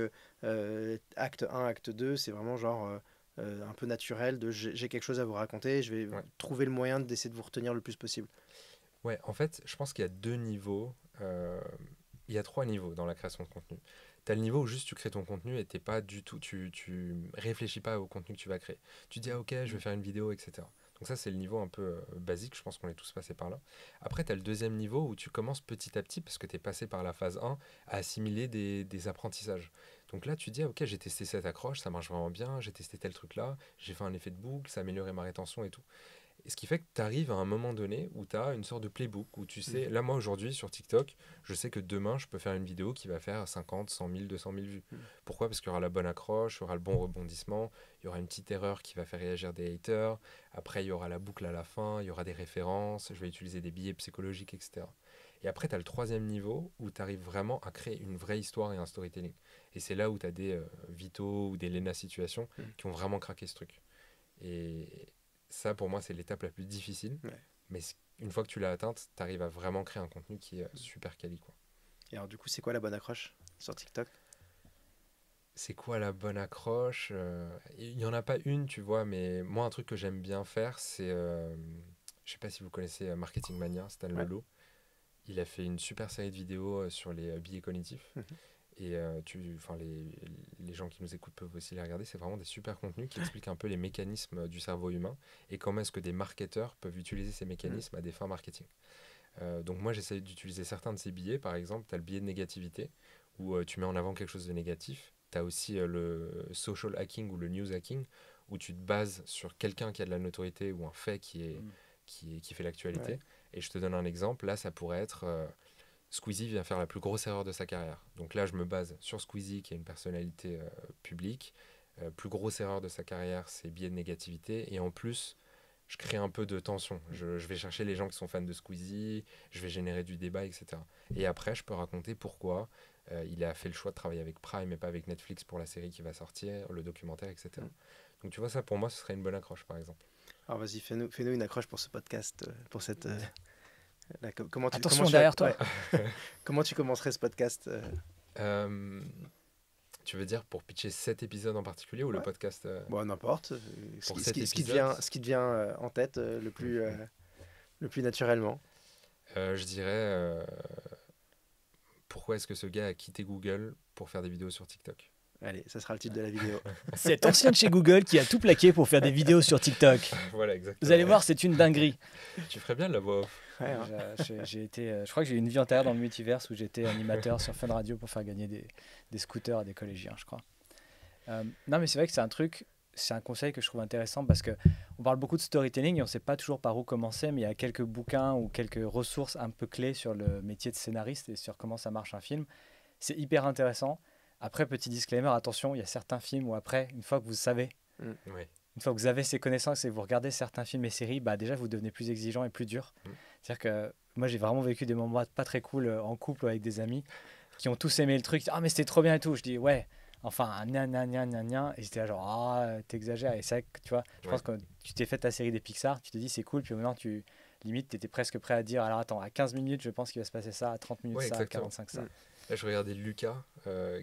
acte 1, acte 2. C'est vraiment genre un peu naturel de j'ai quelque chose à vous raconter, je vais Ouais. trouver le moyen d'essayer de vous retenir le plus possible. Ouais, en fait, je pense qu'il y a deux niveaux. Il y a trois niveaux dans la création de contenu. Tu as le niveau où juste tu crées ton contenu et t'es pas du tout, tu réfléchis pas au contenu que tu vas créer. Tu dis, ah, ok, je vais faire une vidéo, etc. Donc ça, c'est le niveau un peu basique, je pense qu'on est tous passés par là. Après, tu as le deuxième niveau où tu commences petit à petit, parce que tu es passé par la phase 1, à assimiler des apprentissages. Donc là, tu dis, ah, ok, j'ai testé cette accroche, ça marche vraiment bien, j'ai testé tel truc là, j'ai fait un effet de boucle, ça a amélioré ma rétention et tout. Et ce qui fait que tu arrives à un moment donné où tu as une sorte de playbook, où tu sais, là moi aujourd'hui sur TikTok, je sais que demain je peux faire une vidéo qui va faire 50, 100 000, 200 000 vues. Pourquoi? Parce qu'il y aura la bonne accroche, il y aura le bon rebondissement, il y aura une petite erreur qui va faire réagir des haters, après il y aura la boucle à la fin, il y aura des références, je vais utiliser des billets psychologiques, etc. Et après tu as le troisième niveau où tu arrives vraiment à créer une vraie histoire et un storytelling. Et c'est là où tu as des Vito ou des Lena Situation qui ont vraiment craqué ce truc. Et ça, pour moi, c'est l'étape la plus difficile. Ouais. Mais une fois que tu l'as atteinte, tu arrives à vraiment créer un contenu qui est super quali, quoi. Et alors du coup, c'est quoi la bonne accroche sur TikTok? C'est quoi la bonne accroche? Il n'y en a pas une, tu vois, mais moi, un truc que j'aime bien faire, c'est... je sais pas si vous connaissez Marketing Mania, Stan Ouais. Lelo. Il a fait une super série de vidéos sur les billets cognitifs. Mhm. Et les gens qui nous écoutent peuvent aussi les regarder. C'est vraiment des super contenus qui expliquent un peu les mécanismes du cerveau humain et comment est-ce que des marketeurs peuvent utiliser ces mécanismes à des fins marketing. Donc moi, j'essaie d'utiliser certains de ces billets. Par exemple, tu as le billet de négativité où tu mets en avant quelque chose de négatif. Tu as aussi le social hacking ou le news hacking où tu te bases sur quelqu'un qui a de la notoriété ou un fait qui fait l'actualité. Ouais. Et je te donne un exemple. Là, ça pourrait être... Squeezie vient faire la plus grosse erreur de sa carrière. Donc là, je me base sur Squeezie, qui est une personnalité publique. Plus grosse erreur de sa carrière, c'est biais de négativité. Et en plus, je crée un peu de tension. Je vais chercher les gens qui sont fans de Squeezie, je vais générer du débat, etc. Et après, je peux raconter pourquoi il a fait le choix de travailler avec Prime et pas avec Netflix pour la série qui va sortir, le documentaire, etc. Donc tu vois, ça pour moi, ce serait une bonne accroche, par exemple. Alors vas-y, fais-nous une accroche pour ce podcast, pour cette... Attention derrière toi. Comment tu commencerais ce podcast Tu veux dire pour pitcher cet épisode en particulier ou le podcast Bon, n'importe. Pour Ce cet qui épisode, te vient en tête le plus naturellement. Je dirais pourquoi est-ce que ce gars a quitté Google pour faire des vidéos sur TikTok? Allez, ça sera le titre de la vidéo. Cet ancien de chez Google qui a tout plaqué pour faire des vidéos sur TikTok. Voilà, exactement. Vous allez voir, c'est une dinguerie. Tu ferais bien de la voix off. Ouais, hein. Je crois que j'ai eu une vie antérieure dans le multiverse où j'étais animateur sur Fun Radio pour faire gagner des scooters à des collégiens, je crois. Non, mais c'est vrai que c'est un conseil que je trouve intéressant parce qu'on parle beaucoup de storytelling et on ne sait pas toujours par où commencer, mais il y a quelques bouquins ou quelques ressources un peu clés sur le métier de scénariste et sur comment ça marche un film. C'est hyper intéressant. Après, petit disclaimer, attention, il y a certains films où après, une fois que vous savez, Oui. une fois que vous avez ces connaissances et vous regardez certains films et séries, bah déjà vous devenez plus exigeant et plus dur. C'est-à-dire que moi j'ai vraiment vécu des moments pas très cool en couple avec des amis qui ont tous aimé le truc. Ah mais c'était trop bien et tout. Je dis ouais, enfin gna. Et j'étais là genre ah t'exagères. Et c'est vrai que tu vois, je pense que tu t'es fait ta série des Pixar, tu te dis c'est cool, puis maintenant tu limite t'étais presque prêt à dire alors attends à 15 minutes je pense qu'il va se passer ça, à 30 minutes ça, exactement. à 45 ça. Là, je regardais Lucas,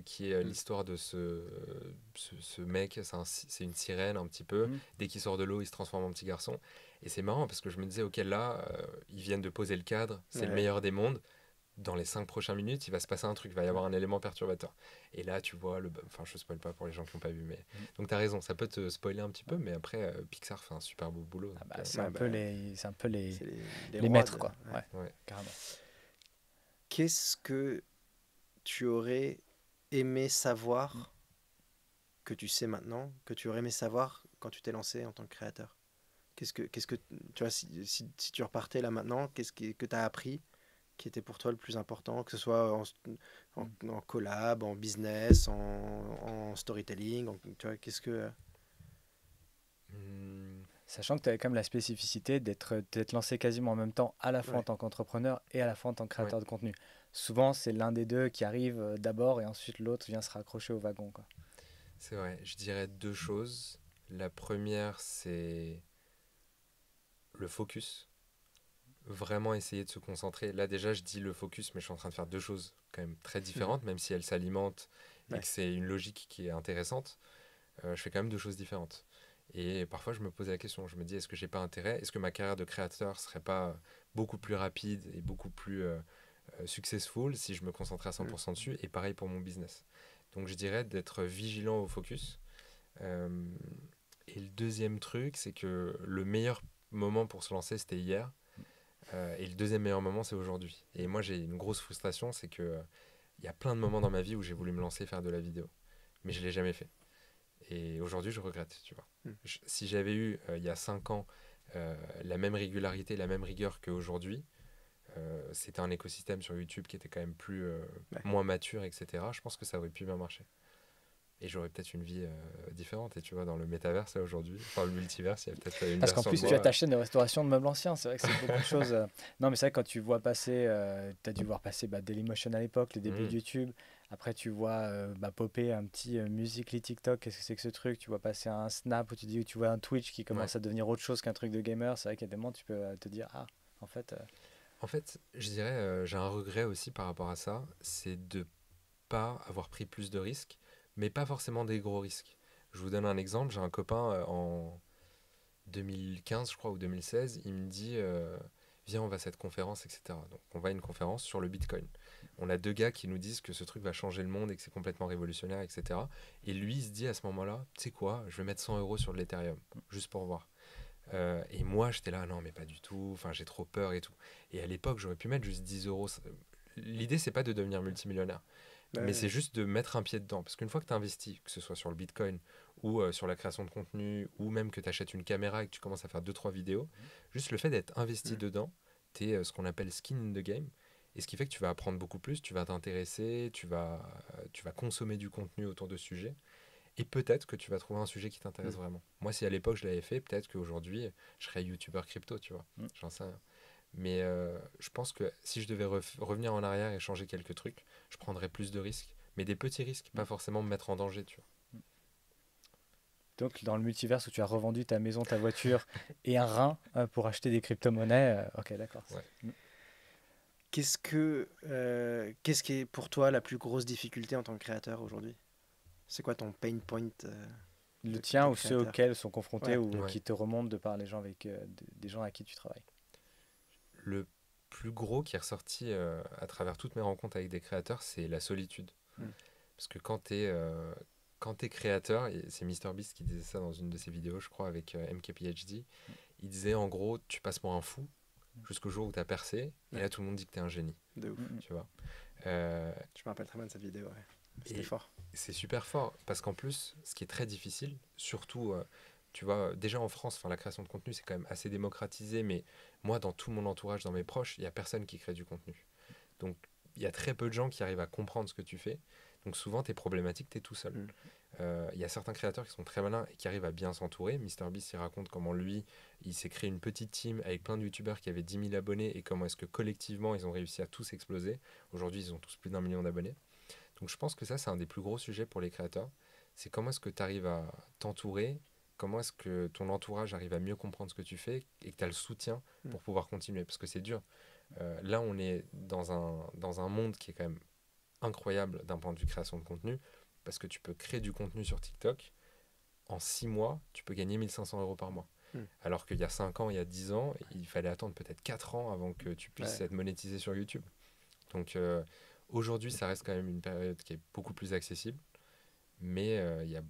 qui est l'histoire de ce mec, c'est une sirène un petit peu. Dès qu'il sort de l'eau, il se transforme en petit garçon. Et c'est marrant parce que je me disais, ok, là, ils viennent de poser le cadre, c'est le meilleur des mondes. Dans les 5 prochaines minutes, il va se passer un truc, il va y avoir un élément perturbateur. Et là, tu vois, enfin, je spoil pas pour les gens qui n'ont pas vu, mais donc tu as raison, ça peut te spoiler un petit peu, mais après, Pixar fait un super beau boulot. C'est un peu les rois maîtres, quoi. Ouais, carrément. Qu'est-ce que tu aurais aimé savoir que tu sais maintenant, que tu aurais aimé savoir quand tu t'es lancé en tant que créateur? Qu'est-ce que tu vois, si tu repartais là maintenant, qu'est-ce que tu as appris qui était pour toi le plus important, que ce soit en collab, en business, en storytelling, tu vois, qu'est-ce que... Sachant que tu avais quand même la spécificité d'être lancé quasiment en même temps, à la fois en tant qu'entrepreneur et à la fois en tant que créateur de contenu. Souvent, c'est l'un des deux qui arrive d'abord et ensuite l'autre vient se raccrocher au wagon, quoi. C'est vrai, je dirais 2 choses. La première, c'est le focus. Vraiment essayer de se concentrer. Là, déjà, je dis le focus, mais je suis en train de faire 2 choses quand même très différentes, même si elles s'alimentent et que c'est une logique qui est intéressante. Je fais quand même 2 choses différentes. Et parfois, je me pose la question, je me dis, est-ce que j'ai pas intérêt? Est-ce que ma carrière de créateur serait pas beaucoup plus rapide et beaucoup plus successful si je me concentrais à 100% dessus? Et pareil pour mon business. Donc, je dirais d'être vigilant au focus. Et le deuxième truc, c'est que le meilleur moment pour se lancer, c'était hier. Et le deuxième meilleur moment, c'est aujourd'hui. Et moi, j'ai une grosse frustration, c'est que y a plein de moments dans ma vie où j'ai voulu me lancer et faire de la vidéo. Mais je ne l'ai jamais fait. Et aujourd'hui, je regrette, tu vois. Si j'avais eu, il y a 5 ans, la même régularité, la même rigueur qu'aujourd'hui, c'était un écosystème sur YouTube qui était quand même moins mature, etc. Je pense que ça aurait pu bien marcher. Et j'aurais peut-être une vie différente. Et tu vois, dans le métaverse, là, aujourd'hui, enfin le multiverse, il y a peut-être une Parce qu'en version plus, de tu moi, as ta chaîne de restauration de meubles anciens. C'est vrai que c'est beaucoup de choses. Non, mais c'est vrai que quand tu vois passer, tu as dû voir passer Dailymotion à l'époque, les débuts de YouTube. Après, tu vois popper un petit Musical.ly TikTok. Qu'est-ce que c'est que ce truc? Tu vois passer un Snap où tu vois un Twitch qui commence à devenir autre chose qu'un truc de gamer. C'est vrai qu'il y a des moments où tu peux te dire, ah, en fait. En fait, je dirais, j'ai un regret aussi par rapport à ça, c'est de pas avoir pris plus de risques, mais pas forcément des gros risques. Je vous donne un exemple, j'ai un copain en 2015, je crois, ou 2016, il me dit viens, on va à cette conférence, etc. Donc on va à une conférence sur le Bitcoin. On a 2 gars qui nous disent que ce truc va changer le monde et que c'est complètement révolutionnaire, etc. Et lui, il se dit à ce moment-là, tu sais quoi, je vais mettre 100 euros sur de l'Ethereum, juste pour voir. Et moi, j'étais là, non, mais pas du tout, enfin, j'ai trop peur et tout. Et à l'époque, j'aurais pu mettre juste 10 euros. L'idée, c'est pas de devenir multimillionnaire, mais c'est juste de mettre un pied dedans. Parce qu'une fois que tu investis, que ce soit sur le Bitcoin ou sur la création de contenu, ou même que tu achètes une caméra et que tu commences à faire 2-3 vidéos, juste le fait d'être investi dedans, tu es ce qu'on appelle skin in the game. Et ce qui fait que tu vas apprendre beaucoup plus, tu vas t'intéresser, tu vas consommer du contenu autour de ce sujet. Et peut-être que tu vas trouver un sujet qui t'intéresse vraiment. Moi, si à l'époque je l'avais fait, peut-être qu'aujourd'hui, je serais youtubeur crypto, tu vois. J'en sais rien. Mais je pense que si je devais revenir en arrière et changer quelques trucs, je prendrais plus de risques. Mais des petits risques, pas forcément me mettre en danger, tu vois. Donc, dans le multiverse où tu as revendu ta maison, ta voiture et un rein pour acheter des crypto-monnaies, ok, d'accord. Ouais. Qu'est-ce qui est pour toi la plus grosse difficulté en tant que créateur aujourd'hui? C'est quoi ton pain point Le tien de ou ceux créateur? auxquels sont confrontés ou Ouais. qui te remontent de par les gens avec des gens à qui tu travailles? Le plus gros qui est ressorti à travers toutes mes rencontres avec des créateurs, c'est la solitude. Parce que quand t'es créateur, et c'est MrBeast qui disait ça dans une de ses vidéos, je crois, avec MKPHD, il disait en gros, tu passes pour un fou jusqu'au jour où tu as percé, et là tout le monde dit que tu es un génie. De ouf. Tu vois. Je me rappelle très bien de cette vidéo. Ouais. C'était fort. C'est super fort, parce qu'en plus, ce qui est très difficile, surtout, tu vois, déjà en France, la création de contenu, c'est quand même assez démocratisé, mais moi, dans tout mon entourage, dans mes proches, il n'y a personne qui crée du contenu. Donc, il y a très peu de gens qui arrivent à comprendre ce que tu fais. Donc, souvent, tes problématiques, tu es tout seul. Il y a certains créateurs qui sont très malins et qui arrivent à bien s'entourer. MrBeast, il raconte comment lui, il s'est créé une petite team avec plein de youtubeurs qui avaient 10 000 abonnés et comment est-ce que collectivement, ils ont réussi à tous exploser. Aujourd'hui, ils ont tous plus d'1 million d'abonnés. Donc je pense que ça, c'est un des plus gros sujets pour les créateurs. C'est comment est-ce que tu arrives à t'entourer, comment est-ce que ton entourage arrive à mieux comprendre ce que tu fais et que tu as le soutien pour pouvoir continuer. Parce que c'est dur. Là, on est dans un monde qui est quand même incroyable d'un point de vue création de contenu, parce que tu peux créer du contenu sur TikTok. En 6 mois, tu peux gagner 1 500 euros par mois. Alors qu'il y a 5 ans, il y a 10 ans, il fallait attendre peut-être 4 ans avant que tu puisses être monétisé sur YouTube. Donc aujourd'hui, ça reste quand même une période qui est beaucoup plus accessible, mais il y a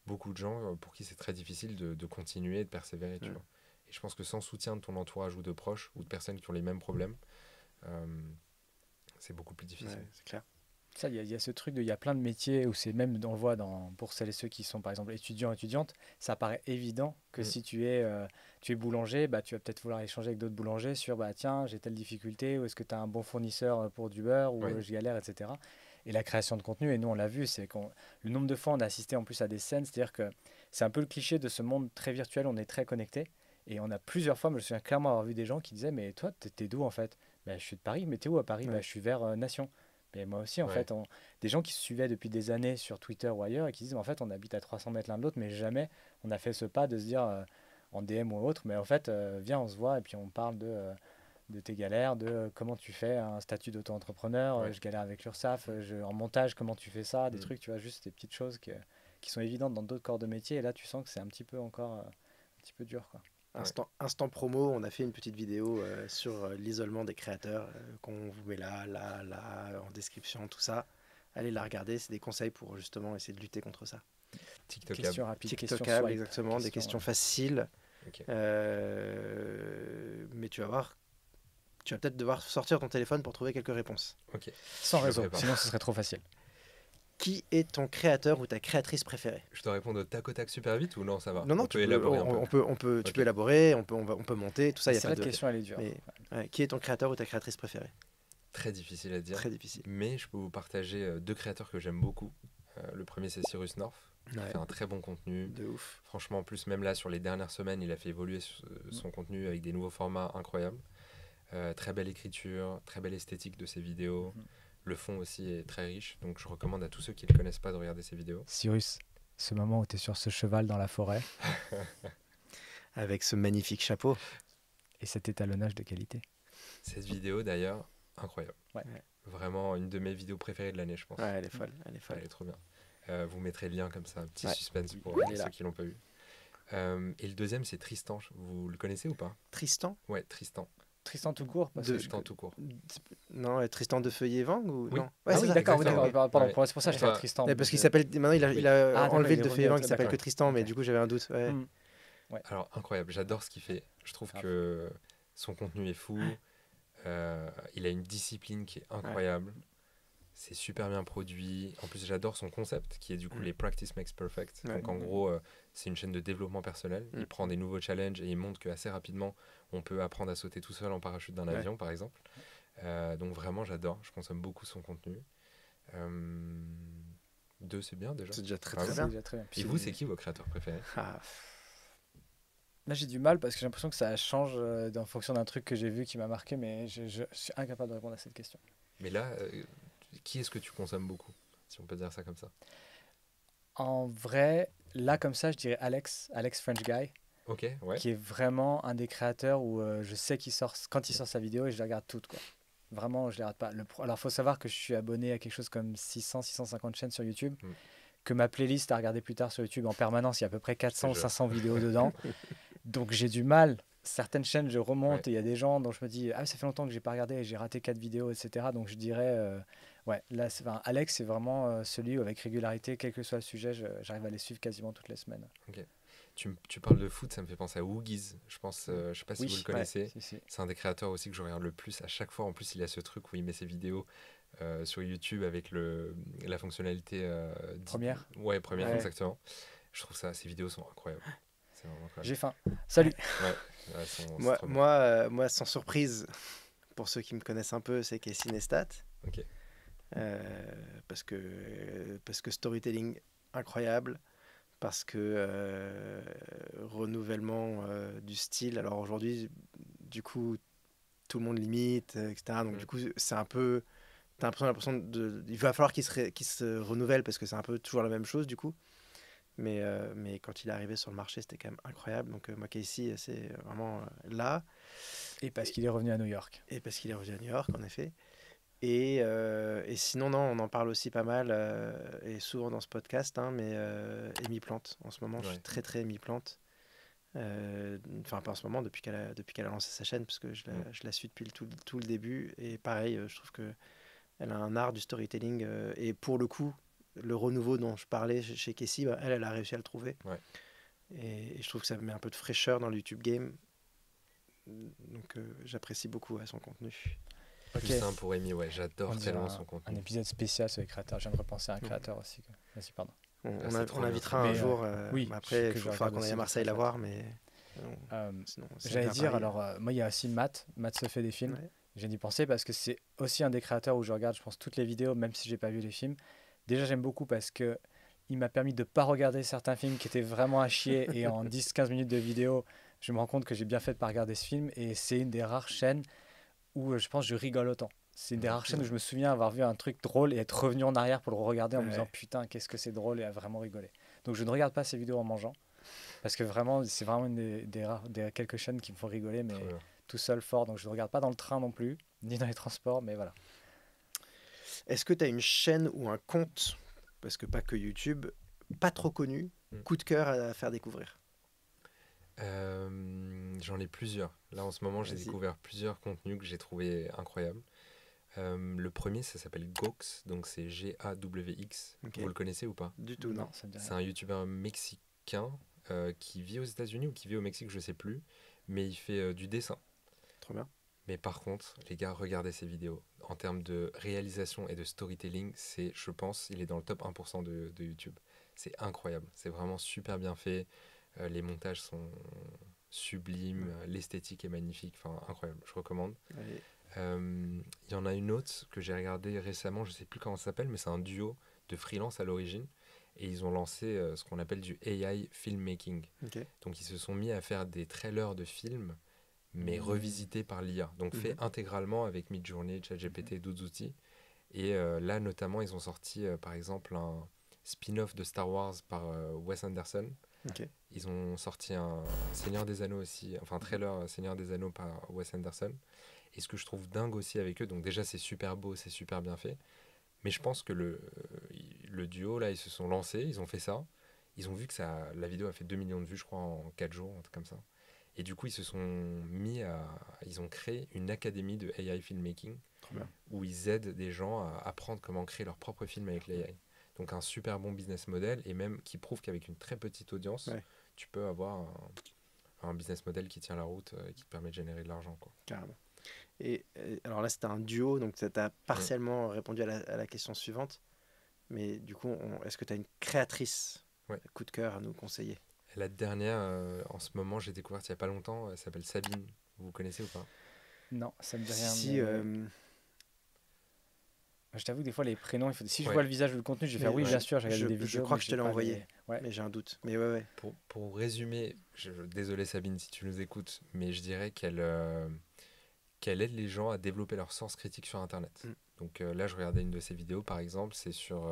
beaucoup de gens pour qui c'est très difficile de continuer et de persévérer, tu vois. Et je pense que sans soutien de ton entourage ou de proches ou de personnes qui ont les mêmes problèmes, c'est beaucoup plus difficile. Ouais, c'est clair. Ça, il y a ce truc il y a plein de métiers où c'est même, on le voit pour celles et ceux qui sont par exemple étudiants, étudiantes, ça paraît évident que si tu es boulanger, bah, tu vas peut-être vouloir échanger avec d'autres boulangers sur bah, tiens, j'ai telle difficulté, ou est-ce que tu as un bon fournisseur pour du beurre, ou je galère, etc. Et la création de contenu, et nous on l'a vu, c'est le nombre de fois on a assisté en plus à des scènes, c'est-à-dire que c'est un peu le cliché de ce monde très virtuel, on est très connecté, et on a plusieurs fois, je me souviens clairement avoir vu des gens qui disaient mais toi, t'es d'où en fait? Bah, je suis de Paris, mais t'es où à Paris? Bah, je suis vers Nation. Et moi aussi, en fait, des gens qui se suivaient depuis des années sur Twitter ou ailleurs et qui disent, en fait, on habite à 300 mètres l'un de l'autre, mais jamais on a fait ce pas de se dire en DM ou autre, mais en fait, viens, on se voit et puis on parle de tes galères, de comment tu fais un statut d'auto-entrepreneur, je galère avec l'URSSAF, en montage, comment tu fais ça, des trucs, tu vois, juste des petites choses qui sont évidentes dans d'autres corps de métier. Et là, tu sens que c'est un petit peu encore un petit peu dur, quoi. Instant promo, on a fait une petite vidéo sur l'isolement des créateurs qu'on vous met là, en description, tout ça. Allez la regarder, c'est des conseils pour justement essayer de lutter contre ça. Question rapide, question TikTokable, swipe, exactement, des questions faciles. Mais tu vas voir, tu vas peut-être devoir sortir ton téléphone pour trouver quelques réponses. Sans réseau, sinon ce serait trop facile. Qui est ton créateur ou ta créatrice préférée? Je dois répondre au tac au tac super vite ou non, ça va? Non, tu peux élaborer un peu. Tu peux élaborer, on peut monter, tout ça. C'est la question, elle est dure. Mais, qui est ton créateur ou ta créatrice préférée? Très difficile à dire. Très difficile. Mais je peux vous partager 2 créateurs que j'aime beaucoup. Le premier, c'est Cyrus North. Il fait un très bon contenu. De ouf. Franchement, en plus, même là, sur les dernières semaines, il a fait évoluer son contenu avec des nouveaux formats incroyables. Très belle écriture, très belle esthétique de ses vidéos. Le fond aussi est très riche, donc je recommande à tous ceux qui ne le connaissent pas de regarder ses vidéos. Cyrus, ce moment où tu es sur ce cheval dans la forêt. Avec ce magnifique chapeau. Et cet étalonnage de qualité. Cette vidéo d'ailleurs, incroyable. Vraiment une de mes vidéos préférées de l'année, je pense. Ouais, elle est folle. Elle est trop bien. Vous mettrez le lien comme ça, un petit suspense pour ceux qui ne l'ont pas vu. Et le deuxième, c'est Tristan. Vous le connaissez ou pas? Tristan? Ouais, Tristan. Tristan tout court parce De- que Tristan tout court. Non, Tristan de Feuillet-Vang ou Oui. non? Ah oui, c'est ça, d'accord, oui, exactement, d'accord, oui. pardon, Ouais. c'est pour ça que je Enfin, fais Tristan. Ouais, parce qu'il s'appelle. Maintenant, il a Ah, d'accord, enlevé il le est de revenu Feuillet-Vang à- qui s'appelle que d'accord. Tristan, mais Ok. du coup, j'avais un doute. Ouais. Hmm. Alors, incroyable, j'adore ce qu'il fait. Je trouve Grave. que son contenu est fou. Il a une discipline qui est incroyable. C'est super bien produit. En plus, j'adore son concept qui est du coup les practice makes perfect. Ouais. Donc, en gros, c'est une chaîne de développement personnel. Il prend des nouveaux challenges et il montre qu'assez rapidement, on peut apprendre à sauter tout seul en parachute d'un avion, par exemple. Donc, vraiment, j'adore. Je consomme beaucoup son contenu. 2, c'est bien déjà. C'est déjà très Ah très ouais. C'est bien. déjà très bien. Puis Et vous, c'est qui vos créateurs préférés? Ah, Là, j'ai du mal parce que j'ai l'impression que ça change en fonction d'un truc que j'ai vu qui m'a marqué, mais je suis incapable de répondre à cette question. Mais là, qui est-ce que tu consommes beaucoup? Si on peut dire ça comme ça. En vrai, là, comme ça, je dirais Alex French Guy, Ok, ouais. qui est vraiment un des créateurs où je sais qu'il sort, quand il sort sa vidéo, et je les regarde toutes, quoi. Vraiment, je les rate pas. Alors, faut savoir que je suis abonné à quelque chose comme 650 chaînes sur YouTube, que ma playlist à regarder plus tard sur YouTube en permanence, il y a à peu près 400 ou 500 vidéos dedans. Donc, j'ai du mal. Certaines chaînes, je remonte et il y a des gens dont je me dis, ah, ça fait longtemps que j'ai pas regardé et j'ai raté 4 vidéos, etc. Donc, je dirais, ouais, là, Alex, c'est vraiment celui où, avec régularité, quel que soit le sujet, j'arrive à les suivre quasiment toutes les semaines. Tu parles de foot, ça me fait penser à Woogies. Je pense, je sais pas si Oui, vous le connaissez. Si. C'est un des créateurs aussi que je regarde le plus à chaque fois. En plus, il a ce truc où il met ses vidéos sur YouTube avec la fonctionnalité Première. Ouais, première, Ouais. exactement. Je trouve ça, ces vidéos sont incroyables. C'est vraiment incroyable. J'ai faim. Salut. Ouais, c'est trop bien. moi, sans surprise, pour ceux qui me connaissent un peu, c'est Casey Neistat. Ok. Parce que storytelling incroyable, parce que renouvellement du style. Alors aujourd'hui, du coup, tout le monde limite, etc. Donc du coup, c'est un peu... T'as l'impression il va falloir qu'il se renouvelle parce que c'est un peu toujours la même chose du coup. Mais quand il est arrivé sur le marché, c'était quand même incroyable. Donc moi, Casey, c'est vraiment là. Et parce qu'il est revenu à New York. Et parce qu'il est revenu à New York, en effet. Et sinon, non, on en parle aussi pas mal, et souvent dans ce podcast, hein, mais Amy Plante, en ce moment, je suis très très Amy Plante. Enfin, pas en ce moment, depuis qu'elle a lancé sa chaîne, parce que je la suis depuis tout le début. Et pareil, je trouve qu'elle a un art du storytelling. Et pour le coup, le renouveau dont je parlais chez Casey, elle a réussi à le trouver. Ouais. Et je trouve que ça met un peu de fraîcheur dans le YouTube game. Donc j'apprécie beaucoup son contenu. Plus simple pour Amy, ouais, j'adore On tellement dirait son contenu. un épisode spécial sur les créateurs. Je viens de repenser à un créateur aussi. Vas-y, pardon. On invitera bien. un Mais, jour. oui, après, il que je faudra regarde qu'on aille aussi, à Marseille très la voir, mais sinon, J'allais à dire, Paris. alors, moi, il y a aussi Matt se fait des films. Ouais. J'ai d'y penser parce que c'est aussi un des créateurs où je regarde, je pense, toutes les vidéos, même si j'ai pas vu les films. Déjà, j'aime beaucoup parce que il m'a permis de pas regarder certains films qui étaient vraiment à chier et en 10-15 minutes de vidéo, je me rends compte que j'ai bien fait de pas regarder ce film et c'est une des rares chaînes où je pense que je rigole autant. C'est une des rares chaînes où je me souviens avoir vu un truc drôle et être revenu en arrière pour le regarder en me disant putain, qu'est-ce que c'est drôle et à vraiment rigoler. Donc je ne regarde pas ces vidéos en mangeant parce que vraiment, c'est vraiment une des quelques chaînes qui me font rigoler, mais tout seul fort. Donc je ne regarde pas dans le train non plus, ni dans les transports, mais voilà. Est-ce que tu as une chaîne ou un compte, parce que pas que YouTube, pas trop connu, coup de cœur à faire découvrir? J'en ai plusieurs. Là, en ce moment, j'ai découvert plusieurs contenus que j'ai trouvé incroyables. Le premier, ça s'appelle Gawx, donc c'est Gawx. Okay. Vous le connaissez ou pas? Du tout, non. C'est un youtubeur mexicain qui vit aux États-Unis ou qui vit au Mexique, je sais plus, mais il fait du dessin. Trop bien. Mais par contre, les gars, regardez ses vidéos. En termes de réalisation et de storytelling, je pense, il est dans le top 1% de YouTube. C'est incroyable. C'est vraiment super bien fait. Les montages sont sublimes. L'esthétique est magnifique. Enfin, incroyable. Je recommande. Il y en a une autre que j'ai regardée récemment. Je ne sais plus comment ça s'appelle, mais c'est un duo de freelance à l'origine. Et ils ont lancé ce qu'on appelle du AI filmmaking. Okay. Donc, ils se sont mis à faire des trailers de films mais revisité par l'IA, donc fait intégralement avec Midjourney, ChatGPT et d'autres outils. Et là, notamment, ils ont sorti, par exemple, un spin-off de Star Wars par Wes Anderson. Okay. Ils ont sorti un Seigneur des Anneaux aussi, enfin, trailer Seigneur des Anneaux par Wes Anderson. Et ce que je trouve dingue aussi avec eux, donc déjà, c'est super beau, c'est super bien fait. Mais je pense que le duo, là, ils se sont lancés, ils ont fait ça. Ils ont vu que la vidéo a fait 2 millions de vues, je crois, en 4 jours, un truc comme ça. Et du coup, ils ont créé une académie de AI filmmaking Trop bien. où ils aident des gens à apprendre comment créer leur propre film avec l'AI. Donc un super bon business model et même qui prouve qu'avec une très petite audience, Ouais. tu peux avoir un business model qui tient la route et qui te permet de générer de l'argent, quoi. Carrément. Et alors là, c'était un duo, donc tu as partiellement répondu à la question suivante. Mais du coup, est-ce que tu as une créatrice Ouais. coup de cœur à nous conseiller? Et la dernière, en ce moment, j'ai découvert il n'y a pas longtemps, elle s'appelle Sabine. Vous connaissez ou pas? Non, ça me dit rien. Si, Je t'avoue, des fois, les prénoms, si je Ouais. vois le visage ou le contenu, je vais faire oui, ouais, bien sûr, j'ai regardé des je vidéos. crois mais que je j'ai te l'ai pas envoyé, les- Ouais. mais j'ai un doute. Mais ouais. Pour résumer, désolé Sabine si tu nous écoutes, mais je dirais qu'elle aide les gens à développer leur sens critique sur Internet. Mm. Donc là, je regardais une de ses vidéos, par exemple, c'est sur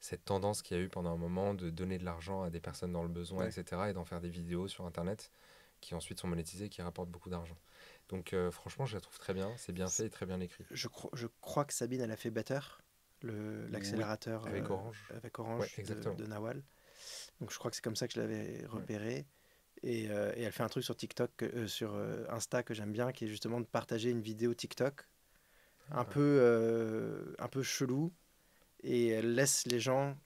cette tendance qu'il y a eu pendant un moment de donner de l'argent à des personnes dans le besoin, Ouais. etc., et d'en faire des vidéos sur Internet qui ensuite sont monétisées et qui rapportent beaucoup d'argent. Donc franchement, je la trouve très bien, c'est bien fait et très bien écrit. Je crois que Sabine, elle a fait Better, l'accélérateur avec Orange. avec Ouais, Orange exactement. de Nawal. Donc je crois que c'est comme ça que je l'avais repéré. Et elle fait un truc sur TikTok, sur Insta que j'aime bien, qui est justement de partager une vidéo TikTok un peu chelou. Et elle laisse les gens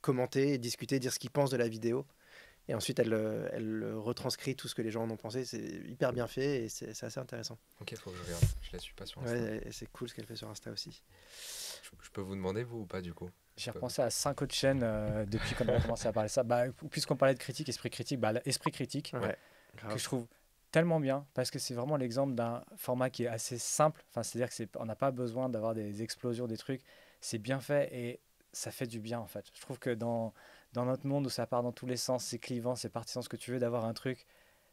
commenter, discuter, dire ce qu'ils pensent de la vidéo. Et ensuite, elle retranscrit tout ce que les gens en ont pensé. C'est hyper bien fait et c'est assez intéressant. Ok, faut que je regarde, je la suis pas sur Insta. Ouais, et c'est cool ce qu'elle fait sur Insta aussi. Je peux vous demander, vous ou pas, du coup? J'ai repensé à 5 autres chaînes depuis qu'on a commencé à parler de ça. Puisqu'on parlait de critique, esprit critique, l'esprit critique, Ouais, que grave. je trouve tellement bien, parce que c'est vraiment l'exemple d'un format qui est assez simple. Enfin, c'est-à-dire qu'on n'a pas besoin d'avoir des explosions, des trucs. C'est bien fait et ça fait du bien, en fait. Je trouve que dans notre monde où ça part dans tous les sens, c'est clivant, c'est partisan, ce que tu veux, d'avoir un truc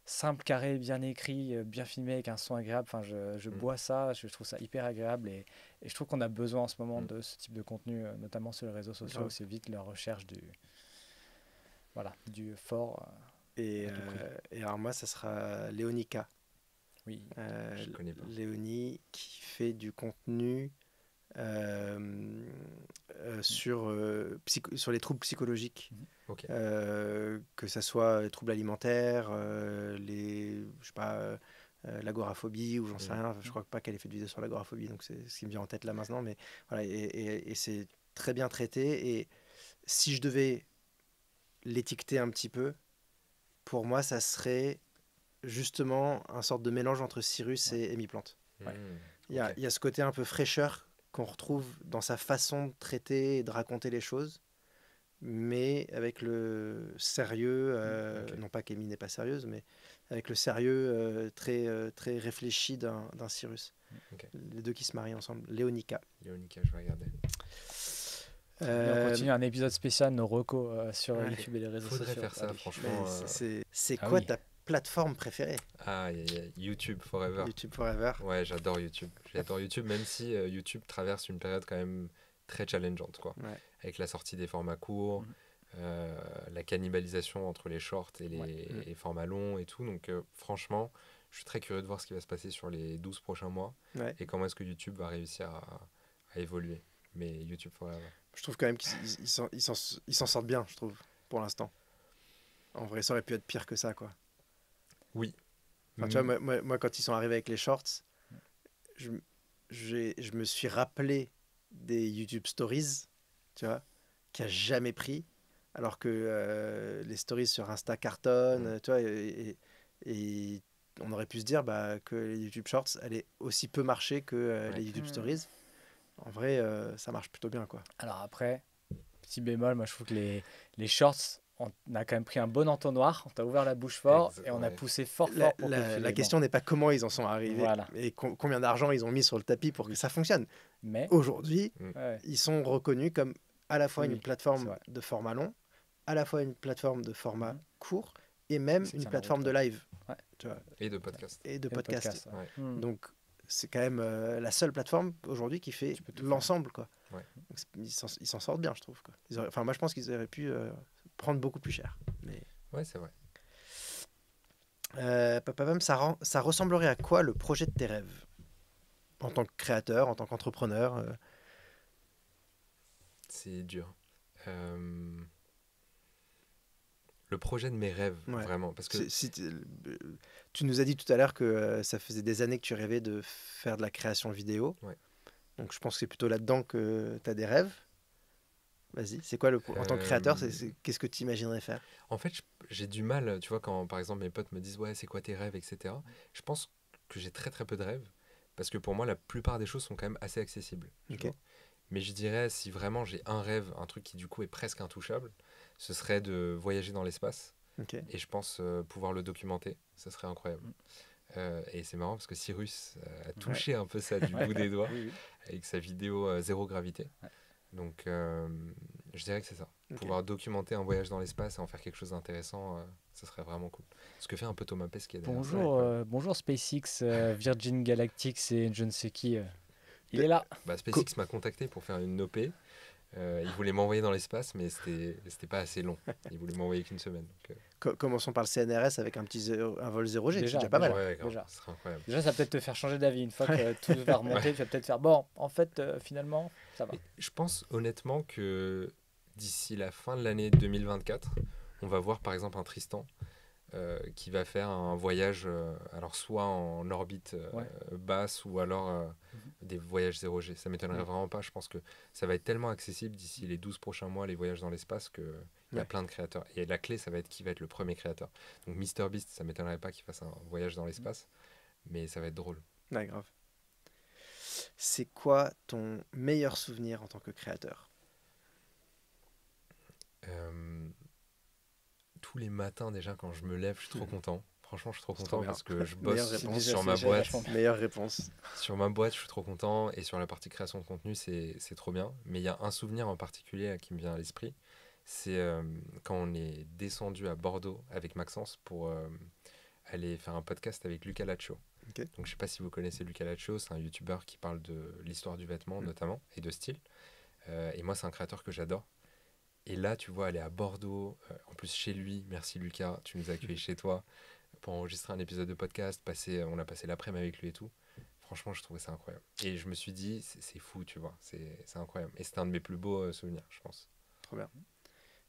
simple, carré, bien écrit, bien filmé, avec un son agréable. Enfin, je bois ça, je trouve ça hyper agréable et je trouve qu'on a besoin en ce moment de ce type de contenu, notamment sur les réseaux sociaux. Grave. C'est vite leur recherche du fort. Et, à tout prix. et alors moi, ça sera Léonica. Oui, Je connais pas. Léonie qui fait du contenu sur les troubles psychologiques. Ok. Que ça soit les troubles alimentaires, je sais pas, l'agoraphobie ou j'en sais rien. Je crois pas qu'elle ait fait de vidéo sur l'agoraphobie, donc c'est ce qui me vient en tête là maintenant. Mais voilà, et c'est très bien traité. Et si je devais l'étiqueter un petit peu, pour moi, ça serait justement un sorte de mélange entre Cyrus et Amy Plante. Ouais. Il y a ce côté un peu fraîcheur qu'on retrouve dans sa façon de traiter et de raconter les choses, mais avec le sérieux, non pas qu'Amy n'est pas sérieuse, mais avec le sérieux très réfléchi d'un Cyrus. Ok. Les deux qui se marient ensemble. Léonica. Léonica, je vais regarder. on continue un épisode spécial, nos recos sur ouais. YouTube et les réseaux Faudrait sociaux. faire ça, Allez. franchement. C'est Ah quoi oui. ta plateforme préférée? YouTube Forever. YouTube Forever. Ouais, j'adore YouTube. J'adore YouTube, même si YouTube traverse une période quand même très challengeante, quoi. Ouais. Avec la sortie des formats courts, la cannibalisation entre les shorts et les formats longs et tout. Donc franchement, je suis très curieux de voir ce qui va se passer sur les 12 prochains mois Ouais. et comment est-ce que YouTube va réussir à évoluer. Mais YouTube Forever. Je trouve quand même qu'ils s'en sortent bien, je trouve, pour l'instant. En vrai, ça aurait pu être pire que ça, quoi. Oui. Enfin, tu vois, moi, quand ils sont arrivés avec les shorts, je me suis rappelé des YouTube Stories, tu vois, qui a jamais pris, alors que les stories sur Insta cartonnent, tu vois, et on aurait pu se dire que les YouTube Shorts allaient aussi peu marcher que les YouTube Stories. En vrai, ça marche plutôt bien, quoi. Alors après, petit bémol, moi je trouve que les shorts, on a quand même pris un bon entonnoir, on t'a ouvert la bouche fort et on a poussé fort pour que La question n'est pas comment ils en sont arrivés Voilà. et combien d'argent ils ont mis sur le tapis pour que ça fonctionne. Mais Aujourd'hui, ouais, ils sont reconnus comme à la fois Oui, une plateforme c'est vrai. de format long, à la fois une plateforme de format court et même Ça une tient la plateforme route, de live, Ouais. tu vois, Et de podcast. et de et le podcast. ouais. Ouais. Donc c'est quand même la seule plateforme aujourd'hui qui fait Tu peux tout l'ensemble, quoi. Ouais. Donc, ils s'en sortent bien, je trouve, quoi. Enfin, moi je pense qu'ils auraient pu prendre beaucoup plus cher. Mais Ouais, c'est vrai. Papapam, ça ressemblerait à quoi le projet de tes rêves en tant que créateur, en tant qu'entrepreneur? C'est dur. Le le projet de mes rêves, Ouais. vraiment. Parce que Tu nous as dit tout à l'heure que ça faisait des années que tu rêvais de faire de la création vidéo. Ouais. Donc je pense que c'est plutôt là-dedans que tu as des rêves. Vas-y, c'est quoi en tant que créateur, qu'est-ce que tu imaginerais faire? en fait, j'ai du mal, tu vois, quand par exemple mes potes me disent ouais, c'est quoi tes rêves, etc. Je pense que j'ai très très peu de rêves parce que pour moi, la plupart des choses sont quand même assez accessibles. Tu Ok. vois. Mais je dirais, si vraiment j'ai un rêve, un truc qui du coup est presque intouchable, ce serait de voyager dans l'espace. Ok. Et je pense pouvoir le documenter, ça serait incroyable. Et c'est marrant parce que Cyrus a touché un peu ça du Ouais. bout des doigts Oui, oui. avec sa vidéo Zéro Gravité. Ouais. Donc je dirais que c'est ça. Ok. Pouvoir documenter un voyage dans l'espace et en faire quelque chose d'intéressant, ça serait vraiment cool. Ce que fait un peu Thomas Pesquet d'ailleurs. c'est Bonjour, incroyable. bonjour SpaceX, Virgin Galactic et je ne sais qui. Il Pe- est là. Bah, SpaceX m'a contacté pour faire une OP. Il voulait m'envoyer dans l'espace, mais c'était pas assez long. Il voulait m'envoyer qu'une semaine. Donc, Commençons par le CNRS avec un vol 0G, c'est Déjà, déjà pas mal. ouais, grave, déjà. ce serait incroyable. Déjà, ça va peut-être te faire changer d'avis. Une fois que tout va remonter, tu vas peut-être faire bon, en fait, finalement, ça va. Et je pense honnêtement que d'ici la fin de l'année 2024, on va voir par exemple un Tristan qui va faire un voyage, alors soit en orbite Ouais. basse ou alors Mhm. des voyages 0G. Ça m'étonnerait Ouais. vraiment pas. Je pense que ça va être tellement accessible d'ici les 12 prochains mois, les voyages dans l'espace, qu'il y a Ouais. plein de créateurs. Et la clé, ça va être qui va être le premier créateur. Donc MrBeast, ça m'étonnerait pas qu'il fasse un voyage dans l'espace, mais ça va être drôle. Ouais, grave. C'est quoi ton meilleur souvenir en tant que créateur? Euh, Tous les matins déjà quand je me lève, je suis trop content. Franchement, je suis trop C'est trop content bien. parce que je Meilleure bosse réponse. sur C'est ma déjà boîte. vachement bien. Meilleure réponse. Sur ma boîte, je suis trop content et sur la partie création de contenu, c'est trop bien. Mais il y a un souvenir en particulier qui me vient à l'esprit. C'est quand on est descendu à Bordeaux avec Maxence pour aller faire un podcast avec Luca Laccio. Ok. Donc je sais pas si vous connaissez Luca Laccio, c'est un youtubeur qui parle de l'histoire du vêtement notamment et de style. Et moi, c'est un créateur que j'adore. Et là, tu vois, aller à Bordeaux, en plus chez lui, merci Lucas, tu nous as accueillis chez toi pour enregistrer un épisode de podcast, on a passé l'après-midi avec lui et tout. Franchement, je trouvais ça incroyable. Et je me suis dit, c'est fou, tu vois, c'est incroyable. Et c'était un de mes plus beaux souvenirs, je pense. Trop bien.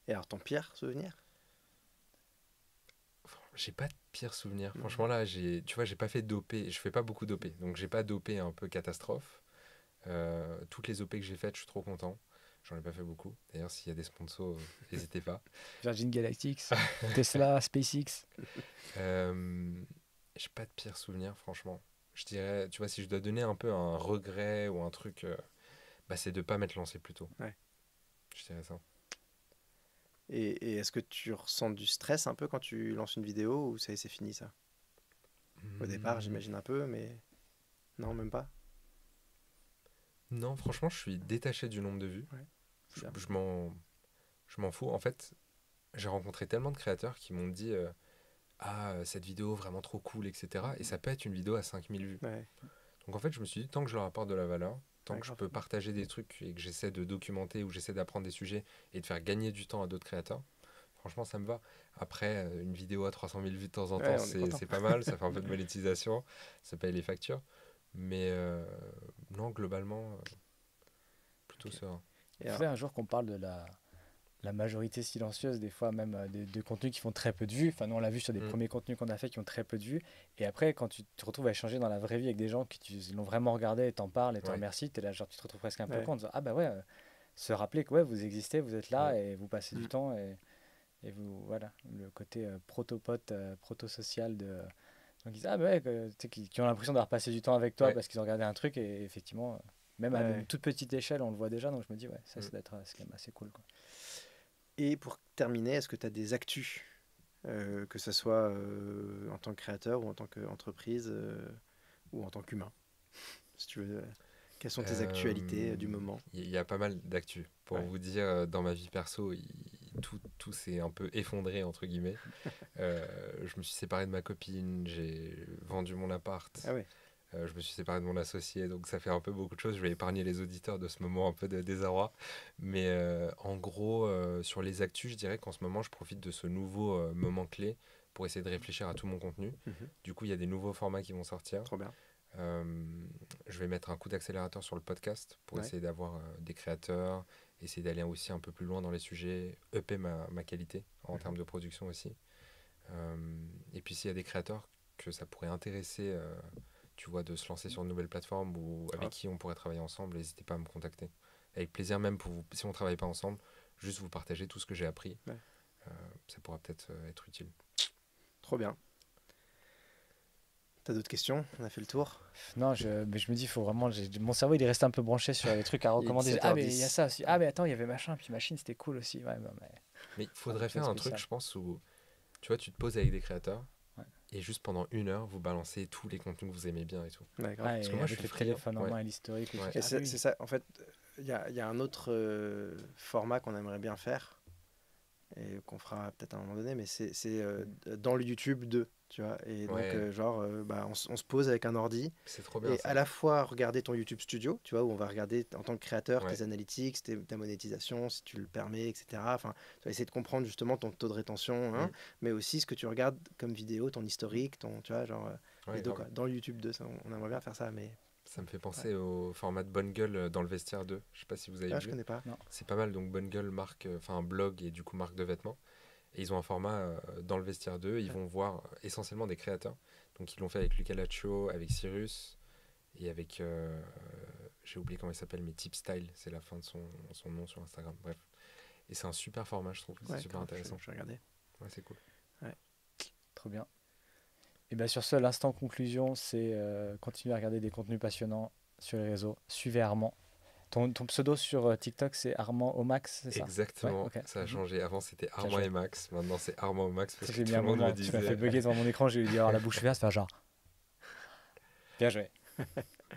Et alors, ton pire souvenir? J'ai pas de pire souvenir. Non. Franchement, là, tu vois, j'ai pas fait d'OP. Je fais pas beaucoup d'OP. Donc, j'ai pas d'OP un peu catastrophe. Toutes les OP que j'ai faites, je suis trop content. J'en ai pas fait beaucoup. D'ailleurs, s'il y a des sponsors, n'hésitez pas. Virgin Galactic, Tesla, SpaceX. J'ai pas de pire souvenir, franchement. Je dirais, tu vois, si je dois donner un peu un regret ou un truc, bah, c'est de pas m'être lancé plus tôt. Ouais. Je dirais ça. Et est-ce que tu ressens du stress un peu quand tu lances une vidéo ou c'est fini ça? Au départ, j'imagine un peu, mais non, même pas. Non, franchement, je suis détaché du nombre de vues. Ouais, c'est Je, bien. je m'en fous. En fait, j'ai rencontré tellement de créateurs qui m'ont dit cette vidéo vraiment trop cool, etc. Et ça peut être une vidéo à 5000 vues. Ouais, Donc en fait, je me suis dit, tant que je leur apporte de la valeur, tant ouais, que je grave. peux partager des trucs et que j'essaie de documenter ou j'essaie d'apprendre des sujets et de faire gagner du temps à d'autres créateurs, franchement, ça me va. Après, une vidéo à 300 000 vues de temps en Ouais, temps, on est content. c'est pas mal, ça fait un peu de monétisation, ça paye les factures. Mais non, globalement, plutôt Ok. serein. Et Vous alors, savez, un jour qu'on parle de la majorité silencieuse, des fois même de contenus qui font très peu de vues. Enfin, nous, on l'a vu sur des Mm. premiers contenus qu'on a fait qui ont très peu de vues. Et après, quand tu te retrouves à échanger dans la vraie vie avec des gens qui l'ont vraiment regardé et t'en parlent et te Ouais. remercient, t'es là, genre, tu te retrouves presque un peu Ouais. con en disant, ah bah ouais, se rappeler que ouais, vous existez, vous êtes là Ouais. et vous passez Mm. du temps et vous, voilà, le côté proto-pote, proto-social de gens qui disent, ah bah ouais, tu sais, qui ont l'impression d'avoir passé du temps avec toi Ouais. parce qu'ils ont regardé un truc et effectivement, même à Ouais. une toute petite échelle, on le voit déjà. Donc je me dis, ouais, ça, Mm. c'est d'être, c'est quand même assez cool, quoi. et pour terminer, est-ce que tu as des actus, que ce soit en tant que créateur ou en tant qu'entreprise ou en tant qu'humain, si tu veux. Quelles sont tes actualités du moment? Il y a pas mal d'actu. Pour Ouais. vous dire, dans ma vie perso, tout s'est un peu effondré, entre guillemets. Je me suis séparé de ma copine, j'ai vendu mon appart, Ah ouais. je me suis séparé de mon associé, donc ça fait un peu beaucoup de choses. Je vais épargner les auditeurs de ce moment un peu de désarroi. Mais en gros, sur les actus, je dirais qu'en ce moment, je profite de ce nouveau moment clé pour essayer de réfléchir à tout mon contenu. Mhm. Du coup, il y a des nouveaux formats qui vont sortir. Trop bien. Euh, je vais mettre un coup d'accélérateur sur le podcast pour Ouais. essayer d'avoir des créateurs, essayer d'aller aussi un peu plus loin dans les sujets, upper ma qualité en termes de production aussi. Et puis s'il y a des créateurs que ça pourrait intéresser, tu vois, de se lancer sur une nouvelle plateforme ou avec Ouais. qui on pourrait travailler ensemble, n'hésitez pas à me contacter. Avec plaisir, même pour vous, si on ne travaille pas ensemble, juste vous partager tout ce que j'ai appris. Ouais. Ça pourra peut-être être utile. Trop bien. T'as d'autres questions? On a fait le tour. Non, mais je me dis, il faut vraiment. Mon cerveau, il est resté un peu branché sur les trucs à Il est recommander. Ah, mais il y a 17h10. ça aussi. Ah, mais attends, il y avait machin, puis machine, c'était cool aussi. Ouais, Mais il faudrait Ah, faire très un truc, spécial. je pense, où tu vois, tu te poses avec des créateurs Ouais. et juste pendant 1 heure, vous balancez tous les contenus que vous aimez bien et tout. Ouais, grave. Ah, Parce et que moi, je avec suis le friand. téléphone en Ouais. main et l'historique. le Ouais. truc. Et Ah, c'est oui. c'est ça, en fait, il y a un autre format qu'on aimerait bien faire et qu'on fera peut-être à un moment donné, mais c'est dans le YouTube 2, tu vois. Et donc, Ouais. on se pose avec un ordi C'est trop bien et ça. à la fois regarder ton YouTube Studio, tu vois, où on va regarder en tant que créateur Ouais. tes analytics, ta monétisation, si tu le permets, etc. Enfin, tu vas essayer de comprendre justement ton taux de rétention, hein, mais aussi ce que tu regardes comme vidéo, ton historique, tu vois, genre, Ouais, les deux, grave. quoi. Dans le YouTube 2, ça, on aimerait bien faire ça, mais Ça me fait penser au format de Bonne Gueule dans le vestiaire 2. Je sais pas si vous avez je vu. connais pas. Non. C'est pas mal. Donc Bonne Gueule marque, enfin un blog et du coup marque de vêtements. Et ils ont un format dans le vestiaire 2. Ils vont voir essentiellement des créateurs. Donc ils l'ont fait avec Luca Laccio, avec Cyrus et avec j'ai oublié comment il s'appelle, mais Tip Style, c'est la fin de son nom sur Instagram. Bref. Et c'est un super format, je trouve. C'est Ouais, super grave, intéressant. je vais regarder. Ouais, c'est cool. Trop bien. Et bien sur ce, l'instant conclusion, c'est continuer à regarder des contenus passionnants sur les réseaux. Suivez Armand. Ton pseudo sur TikTok, c'est Armand au max, c'est ça? Exactement, Ouais, ok. ça a changé. Avant c'était Bien Armand joué. et Max, maintenant c'est Armand et Max parce que J'ai tout mis le un monde me moment, tu m'as fait disait. bugger devant mon écran, j'ai eu dit avoir la bouche ouverte, faire genre. Bien joué.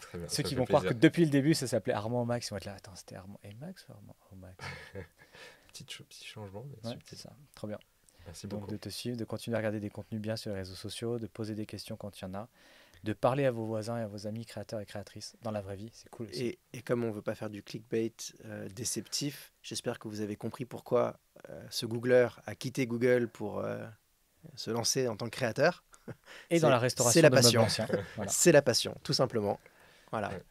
Très bien, Ceux ça qui fait vont croire plaisir. que depuis le début ça s'appelait Armand au max, ils vont être là, attends, c'était Armand et Max ou Armand au max? Petit changement, mais Ouais, subtil. c'est ça, trop bien. Merci Donc beaucoup. de te suivre, de continuer à regarder des contenus bien sur les réseaux sociaux, de poser des questions quand il y en a, de parler à vos voisins et à vos amis créateurs et créatrices dans la vraie vie, c'est cool aussi. Et comme on veut pas faire du clickbait déceptif, j'espère que vous avez compris pourquoi ce Googler a quitté Google pour se lancer en tant que créateur. Et dans C'est- la c'est restauration la de meubles passion. anciens. Voilà. C'est la passion, tout simplement. Voilà. Ouais.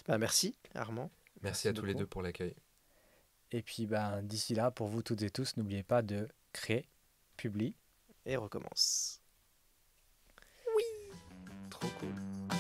Bah, merci, Armand. Merci à tous les beaucoup. deux pour l'accueil. Et puis ben, d'ici là, pour vous toutes et tous, n'oubliez pas de créer, publier. Et recommence. Trop cool.